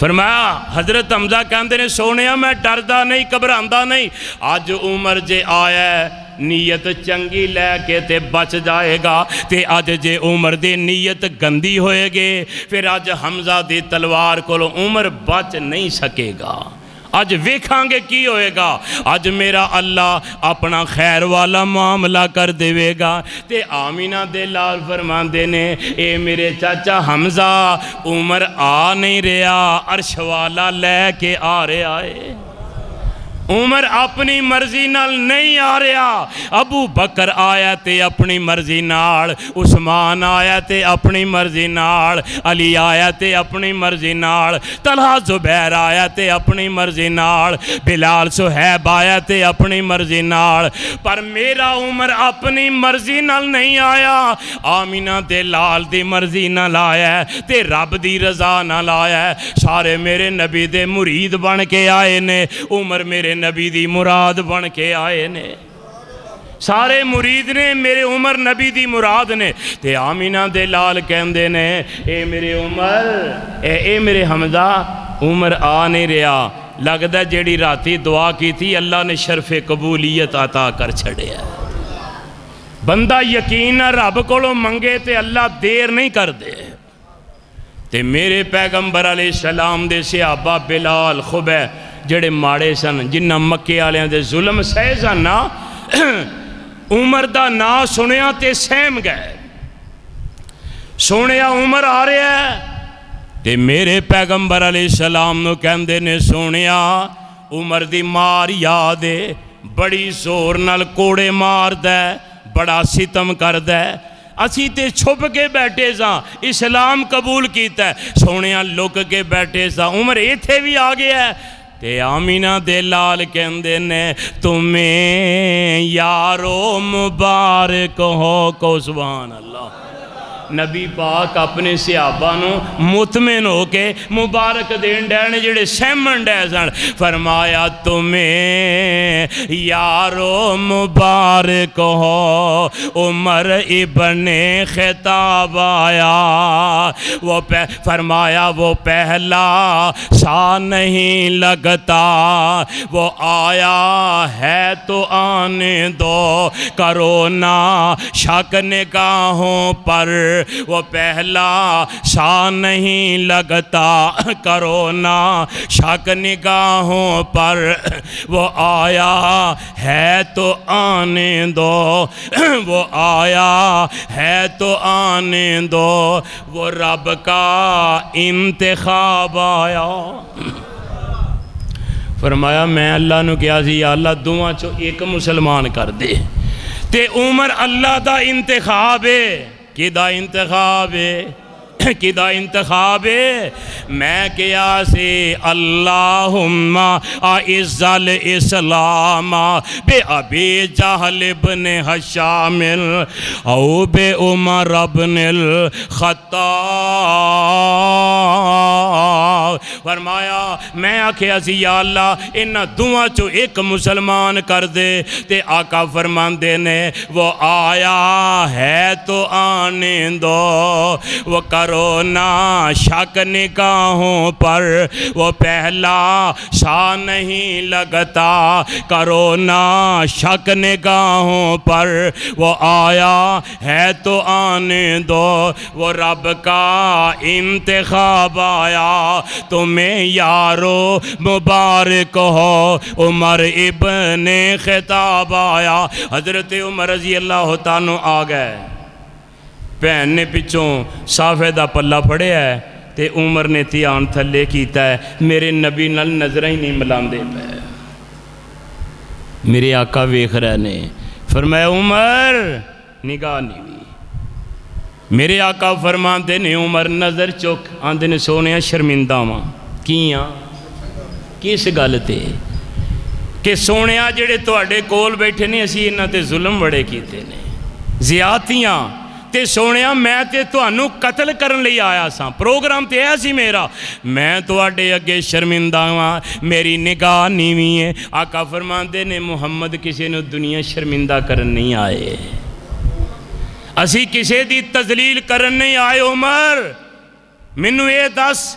فرمایا حضرت حمزہ کہندے نے سونیا میں ڈردا نہیں گھبراندا نہیں، اج عمر جے آیا ہے نیت چنگی لے کے تے بچ جائے گا، تے اج جے عمر دی نیت گندی ہوئے گے پھر اج حمزہ دی تلوار کولو عمر بچ نہیں سکے گا۔ اج ویکھاں گے کی ہوئے گا، اج میرا اللہ اپنا خیر والا معاملہ کر دے گا۔ تے آمینہ دے لال فرماندے نے اے میرے چاچا حمزہ عمر آ نہیں رہا، عرش والا لے کے آ رہا ہے۔ عمر اپنی مرضی نال نہیں آ رہا، ابو بکر آیا تے اپنی مرضی نال، عثمان آیا تے اپنی مرضی نال، علی آیا تے اپنی مرضی نال، طلحہ زبیر آیا تے اپنی مرضی نال، بلال صہیب آیا تے اپنی مرضی نال، پر میرا عمر اپنی مرضی نال نہیں آیا، آمینہ دے لال دی مرضی نال آیا ہے تے رب دی رضا نال آیا ہے۔ سارے میرے نبی دے مرید بن کے آئے نے، عمر میرے نبی دی مراد بن کے آئے نے، سارے مرید نے میرے عمر نبی دی مراد نے۔ تے آمینہ دے لال کہندے نے اے میرے عمر اے میرے حمزہ عمر آ نہیں رہا، لگدا جیڑی راتی دعا کی تھی اللہ نے شرف قبولیت عطا کر چھڑیا۔ بندہ یقین رب کولوں منگے تے اللہ دیر نہیں کر دے۔ تے میرے پیغمبر علیہ السلام دے صحابہ بلال خبیب جڑے ماڑے سن، جنہ مکے والے دے ظلم سہے سن نا، عمر دا نا سنیا تے سہم گئے۔ سونیا عمر آ رہا ہے تے میرے پیغمبر علیہ السلام نو کہندے نے سونیا عمر دی مار یاد ہے، بڑی زور نال کوڑے مار دے، بڑا ستم کر دے، اسی تے چھپ کے بیٹھے ساں، اسلام قبول کیتا ہے، سونیا لک کے بیٹھے ساں، عمر ایتھے بھی آ گیا ہے۔ تے آمینہ دے لال کہندے نے تمہیں یارو مبارک ہو کو سبحان اللہ۔ نبی پاک اپنے صحابہ نو مطمئن ہو کے مبارک دین ڈینے جڑے سیمن ڈے سن، فرمایا تمہیں یارو مبارک ہو عمر ابن خطاب آیا، وہ فرمایا وہ پہلا سا نہیں لگتا، وہ آیا ہے تو آنے دو، کرو نہ شک نگاہوں پر، وہ پہلا سا نہیں لگتا، کرو نہ شک نگاہوں پر، وہ آیا ہے تو آنے دو، وہ آیا ہے تو آنے دو، وہ رب کا انتخاب آیا۔ فرمایا میں اللہ نو کیا سی یا اللہ دعا چو ایک مسلمان کر دے، تے عمر اللہ دا انتخاب ہے۔ کدا انتخاب ہے، کدا انتخاب ہے، میں کیا سے اللہم اعز الاسلام بے ابی جہل ابن ہشام او بے عمر ابن الخطاب۔ فرمایا میں آکھیا سی یا اللہ انہاں دعا چو ایک مسلمان کر دے، تے آقا فرماندے نے وہ آیا ہے تو آنے دو، وہ کرو نہ شک نگاہوں پر، وہ پہلا سا نہیں لگتا، کرو نہ شک نگاہوں پر، وہ آیا ہے تو آنے دو، وہ رب کا انتخاب آیا، تمہیں یارو مبارک ہو عمر ابن خطاب آیا۔ حضرت عمر رضی اللہ تعالیٰ آ گئے، بہن نے پچھوں صافے دا پلہ پھڑے ہے تے عمر نے تیان تھلے کیتا ہے، میرے نبی نال نظرہ ہی نہیں ملاندے پہ، میرے آقا ویکھ رہے نے، فرمایا عمر نگاہ نہیں ہوئی، میرے آقا فرماندے نے عمر نظر چک، آندے نے سونے شرمندہ ماں کیاں کس گل تے کہ سونے جڑے تواڈے کول بیٹھے نے اسی انہاں تے ظلم بڑے کیتے نے، زیادتیاں تے سونے میں تے تانوں قتل کرن لئی آیا سا، پروگرام تے ایسی میرا، میں تواڈے اگے شرمندہ ہاں، میری نگاہ نیویں ہے۔ آقا فرماندے نے محمد کسی نو دنیا شرمندہ کرن نہیں آئے، اسی کسی دی تذلیل کرن نہیں آئے، عمر مینوں اے دس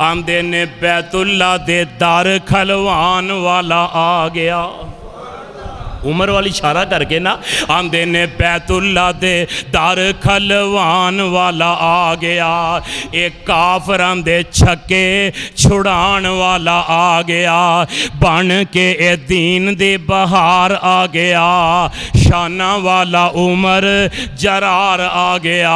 آندے نے بیتullah دے در کھلوان والا آ گیا عمر والی اشارہ کر کے نا آندے نے بیتullah دے در کھلوان والا آ گیا ایک کافران دے چھکے چھڑان والا آ گیا بن کے اے دین دے بہار آ گیا شانہ والا عمر جرار آ گیا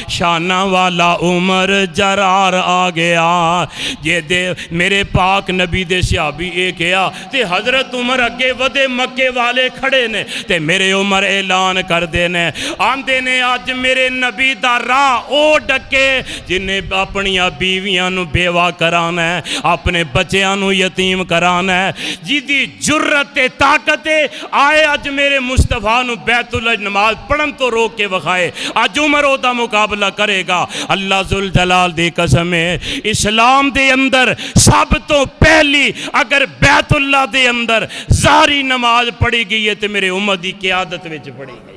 شانہ والا عمر جرار آ گیا یہ دے میرے پاک نبی دے صحابی اے کیا تے حضرت عمر اگے ودے مکے والے کھڑے نے تے میرے عمر اعلان کر دینے آندے نے آج میرے نبی دا راہ او ڈکے جنہیں اپنی بیویاں نو بیوہ کرانا ہے اپنے بچیاں نو یتیم کرانا ہے جیدی جرت طاقت آئے آج میرے مصطفیٰ نو بیتullah نماز پڑھن تو روک کے وخائے آج عمر او دا مقابلہ کرے گا اللہ ذوالجلال دی قسم ہے اسلام دے اندر سب تو پہلی اگر بیتullah دے اندر ظاہری نماز پڑھی گئی ہے تو میرے عمر دی قیادت وچ پڑھی گئی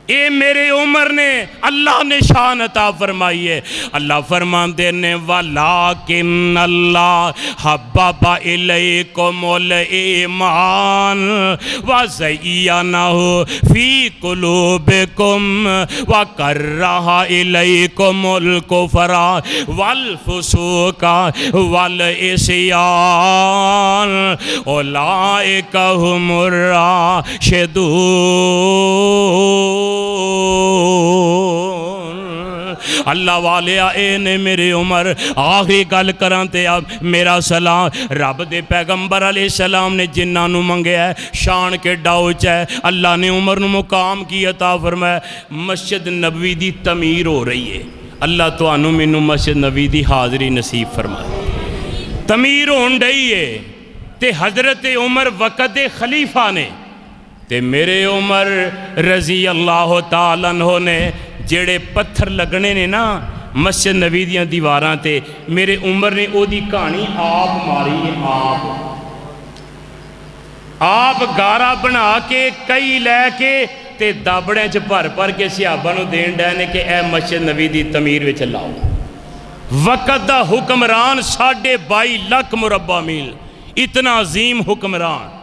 اے میرے عمر نے اللہ نے شان عطا فرمائی ہے اللہ فرمان دینے وَلَٰكِنَّ اللَّهَ حَبَّبَ إِلَيْكُمُ الْإِيمَانَ وَزَيَّنَهُ فِي قُلُوبِكُمْ وَكَرَّهَ إِلَيْكُمُ الْكُفْرَ وَالْفُسُوقَ وَالْعِصْيَانَ أُولَٰئِكَ هُمُ الرَّاشِدُونَ اللہ والے اے نے میرے عمر آخری گل کرانتے اب میرا سلام رب دے پیغمبر علیہ السلام نے جنہ نو منگے ہے شان کے ڈاؤچ ہے اللہ نے عمر نو مقام کی عطا فرمایا مسجد نبوی دی تعمیر ہو رہی ہے اللہ تو انو منو مسجد نبوی دی حاضری نصیب فرمائے تعمیر ہون ڈئی ہے تے حضرت عمر وقت خلیفہ نے تے میرے عمر رضی اللہ تعالیٰ عنہ نے جڑے پتھر لگنے نے نا مسجد نبی دیاں دیواراں تے میرے عمر نے او دی کہانی آپ ماری ہے آپ گارا بنا کے کئی لے کے تے دابڑیں چھ پر کے صحابہ نو دین ڈینے کہ اے مسجد نبی دی تعمیر وچ لاؤ وقت دا حکمران 22.5 لاکھ مربع میل اتنا عظیم حکمران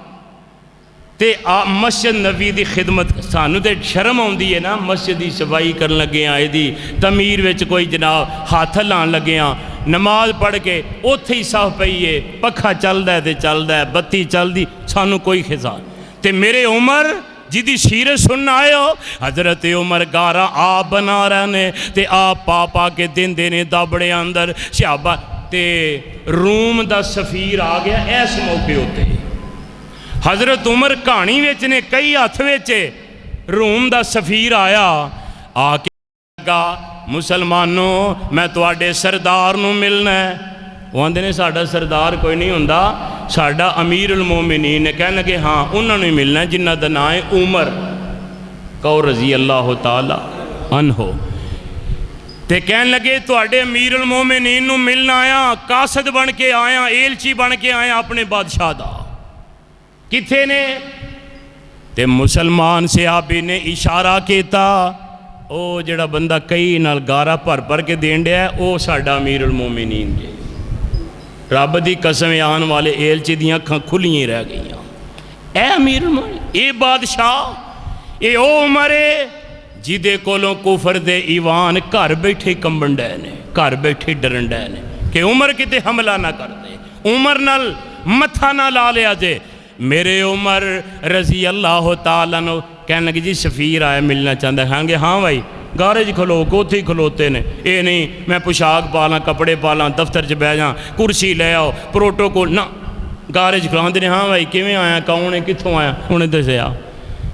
تے مسجد نبی دی خدمت سانو تے شرم ہوندی ہے نا مسجد دی صفائی کرن لگے ہیں دی تعمیر وچ کوئی جناب ہاتھ لان لگے ہیں نماز پڑھ کے اوتھے ہی صاف پئی ہے پکھا چلدا ہے تے چلدا ہے بتی چلدی سانو کوئی خزان تے میرے عمر جیدی سیرت سننا آئے ہو حضرت عمر گارا آپ بنا رہنے تے آپ پاپا کے دن دینے دابڑے اندر صحابہ تے روم دا سفیر آ گیا ایس موقع ہوتے حضرت عمر کہانی ویچنے کئی ہاتھ ویچے روم دا سفیر آیا آکے لگا مسلمانوں میں تو آڈے سردار نو ملنا ہے وہاں دینے ساڑھا سردار کوئی نہیں ہوندہ ساڑھا امیر المومنین نے کہنے لگے ہاں انہوں نے ملنا ہے جنہ دنائے عمر کو رضی اللہ تعالی عنہ تے کہنے لگے تو آڈے امیر المومنین نو ملنا آیا قاصد بن کے آیا ایلچی بن کے آیا اپنے بادشاہ دا کتھے نے تے مسلمان صحابی نے اشارہ کیتا او جڑا بندہ کئی نال گارا پر کے دین دیا ہے او ساڑھا امیر المومنین جے رب دی قسم آن والے ایلچی دیاں کھلییں رہ گئیاں اے امیر المومنین اے بادشاہ اے او عمرے جیدے کولوں کفر دے ایوان گھر بیٹھے کمبن ڈینے گھر بیٹھے ڈرن ڈینے کہ عمر کتے حملہ نہ کر دے عمر نال متھا نہ لا لیا جے میرے عمر رضی اللہ تعالیٰ عنہ کہنے لگے جی سفیر آئے ملنا چاہتا ہے کہیں گے ہاں بھائی گارج کھلو کوتھی کھلوتے نے اے نہیں میں پوشاک پالاں کپڑے پالاں دفتر چ بہ جاں کرسی لے آؤ پروٹوکول نہ گارج کھلو نے ہاں بھائی کیویں آیا کون ہے کتھوں آیا انہیں دسیا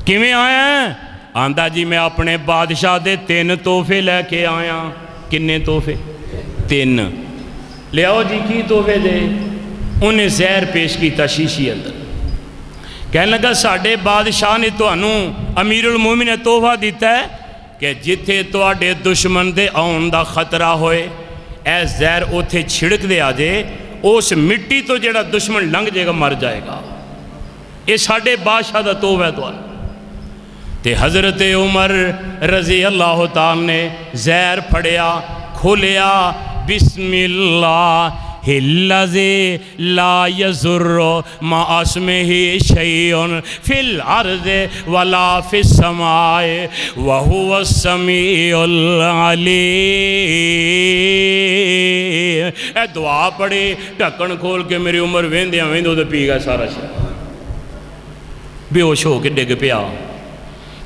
کیویں آیا ہے آندا جی میں اپنے بادشاہ دے 3 تحفے لے کے آیا کنے تحفے 3 لے آؤ جی کی تحفے دے انہیں زہر پیش کی شیشی اندر کہنے لگا ساڑھے بادشاہ نے تو انہوں امیر المومن نے تحفہ دیتا ہے کہ جتھے تو آڑے دشمن دے آن دا خطرہ ہوئے اے زہر اوتھے چھڑک دے آجے اس مٹی تو جڑا دشمن لنگ جائے گا مر جائے گا یہ ساڑھے بادشاہ دا تحفہ ہے تو انہوں تے حضرت عمر رضی اللہ تعالیٰ نے زہر پھڑیا کھولیا بسم اللہ الذی لا یضر مع اسمہ شیء فی الارض ولا فی السماء وہو السمیع العلیم۔ اے دعا پڑھے، ڈھکن کھول کے میری عمر ویندیاں ویندو تے پی گیا سارا شہر، بے ہوش ہو کے ڈگ پیا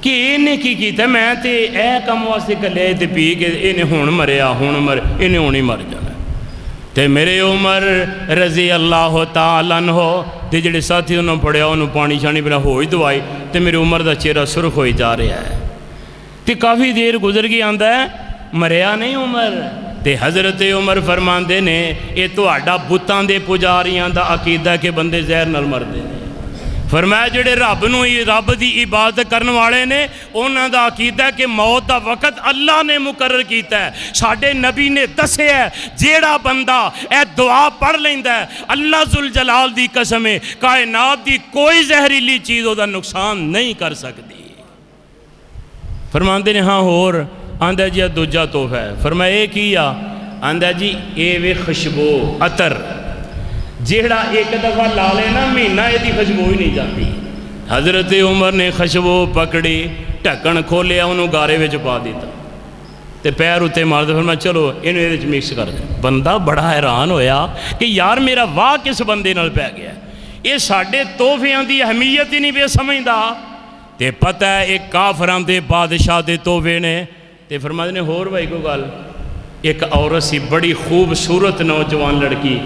کہ انہیں کی کیتا ہے، میں تے اے کم واسطے کلے تے پی کے انہیں ہون مریا، انہیں ہونی مر جانا۔ تے میرے عمر رضی اللہ تعالیٰ عنہ تے جڑے ساتھی انہوں پڑھیا انہوں پانی شانی بنا ہوئی دوائی تے میرے عمر دا چہرہ سرخ ہوئی جا رہا ہے۔ تے کافی دیر گزر گئی، آندہ ہے مریا نہیں عمر۔ تے حضرت عمر فرماندے نے اے تو آڈا بتان دے پجاریاں دا عقیدہ کے بندے زہر نال مردے نے۔ فرمایا جڑے رب دی عبادت کرنے والے نے انہاں دا عقیدہ کہ موت دا وقت اللہ نے مقرر کیتا ہے، ساڈے نبی نے دسے ہے جیڑا بندہ اے دعا پڑھ لیندا ہے اللہ ذوالجلال دی قسم ہے کائنات دی کوئی زہریلی چیز دا نقصان نہیں کر سکتی۔ فرماندے نے ہاں ہور، آندہ جی دوجا تحفہ ہے۔ فرمایا اے کیا؟ آندہ جی اے وے خوشبو عطر، جیڑا ایک دفعہ لالے نا مہینہ ایدی خوشبو ہی نہیں جاتی۔ حضرت عمر نے خوشبو پکڑی، ڈھکن کھولیا، انہوں گارے وچ پا دیتا تے پیر اتے مار دے۔ فرمایا چلو انہوں ایدے وچ مکس کر دے۔ بندہ بڑا حیران ہویا کہ یار میرا واہ کس بندے نال پہ گیا، یہ ساڈے تحفیاں دی اہمیت ہی نہیں بے سمجھدا۔ تے پتہ ہے ایک کافران دے بادشاہ دے تحفے نے۔ تے فرمایا نے ہور بھائی کو گل، ایک عورت سی بڑی خوبصورت نوجوان لڑکی،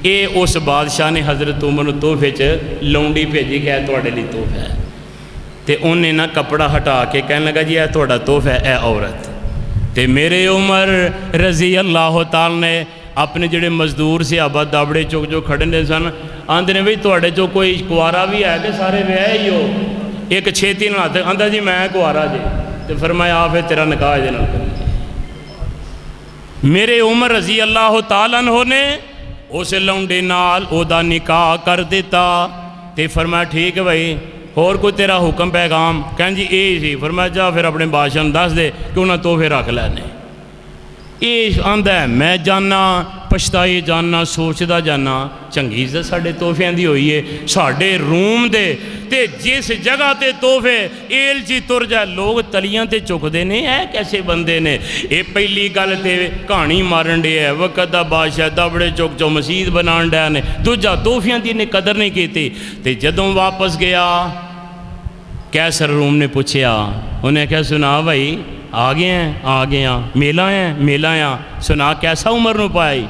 اے اس بادشاہ نے حضرت عمر نے تحفے چ لونڈی بھیجی کہ اے تواڈے لئی تحفہ ہے۔ تے انہیں نہ کپڑا ہٹا کے کہنے لگا جی اے تواڈا تحفہ ہے اے عورت۔ تے میرے عمر رضی اللہ تعالی نے اپنے جڑے مزدور سے آبا دابڑے چوک جو کھڑے نے سن، آندے نے بھئی تواڈے چو کوئی کوارا بھی ہے کہ سارے ویاہے ہی ہو؟ ایک چھیتی نہ آتے، آندہ جی میں کوارا جی۔ تے فرمایا آپ تیرا نکاح دے نال کر۔ میرے عمر رضی اللہ تعالیٰ عنہ نے اسے لونڈے نال او دا نکاح کر دیتا۔ تے فرمایا ٹھیک ہے بھائی، اور کوئی تیرا حکم پیغام؟ کہیں جی اے سی۔ فرمایا جا پھر اپنے بادشاہ دس دے کہ انہاں تحفے رکھ لینے۔ اے آندہ ہے میں جاننا پچھتائی جاننا سوچدا جاننا چنگی عزت ساڈے تحفیاں دی ہوئی ہے، ساڈے روم دے تے جس جگہ تے تحفے ایل جی تر جائے لوگ تلیاں تے چکدے نے، اے کیسے بندے نے؟ اے پہلی گل تے کہانی مارن دے ہے، وقت دا بادشاہ دبڑے چک چو مسجد بنان دے نے، دوجا تحفیاں دی نے قدر نہیں کیتی۔ تے جدوں واپس گیا کیسر روم نے پوچھیا، انہیں کیا سنا بھائی آ گئے ہیں میلہ ہیں سنا کیسا عمر نو پائی؟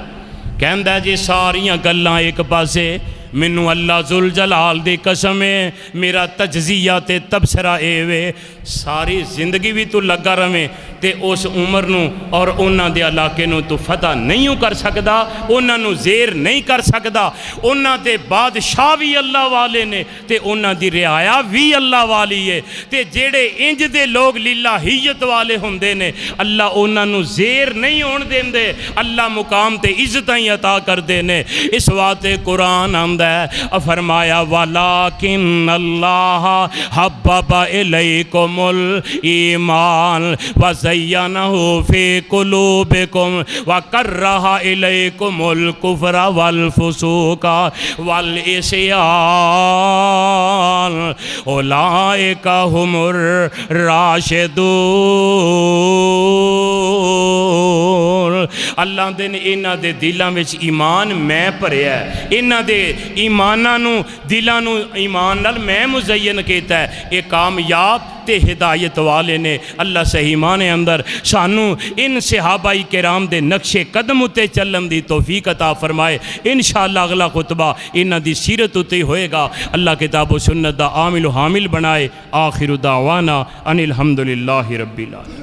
کہندہ جی ساریاں گلاں ایک پاسے، منو اللہ ذوالجلال دی قسم ہے میرا تجزیہ تے تبصرہ اے وے ساری زندگی بھی تو لگا رہے تے اس عمر نو اور انہاں دے علاقے نو تو فتح نہیں کر سکدا، انہاں نو زیر نہیں کر سکدا، انہاں دے بادشاہ بھی اللہ والے نے تے انہاں دی رعایا بھی اللہ والی ہے تے جیڑے انج دے لوگ للہیت والے ہوندے نے اللہ انہاں نو زیر نہیں ہون دیندے، اللہ مقام تے عزتاں عطا کر دے نے۔ اس واتے قرآن آمد فرمایا وَلَكِنَّ اللَّهَ حَبَّبَ إِلَيْكُمُ الْإِيمَانَ وَزَيَّنَهُ فِي قُلُوبِكُمْ وَكَرَّهَ إِلَيْكُمُ الْكُفْرَ وَالْفُسُوقَ وَالْعِصْيَانَ أُولَئِكَ هُمُ الرَّاشِدُونَ۔ اللہ دے انہاں دے دلاں وچ ایمان میں بھریا ہے، انہاں دے ایماناں نو دلاں نو ایمان نال میں مزین کیتا ہے، یہ کامیاب تے ہدایت والے نے۔ اللہ صحیح معنی اندر سانو ان صحابہ کرام دے نقش قدم تے چلن دی توفیق عطا فرمائے۔ انشاءاللہ اگلا خطبہ انہاں دی سیرت تے ہوئے گا۔ اللہ کتاب و سنت دا عامل و حامل بنائے۔ آخر دعوانا ان الحمدللہ رب العالمین۔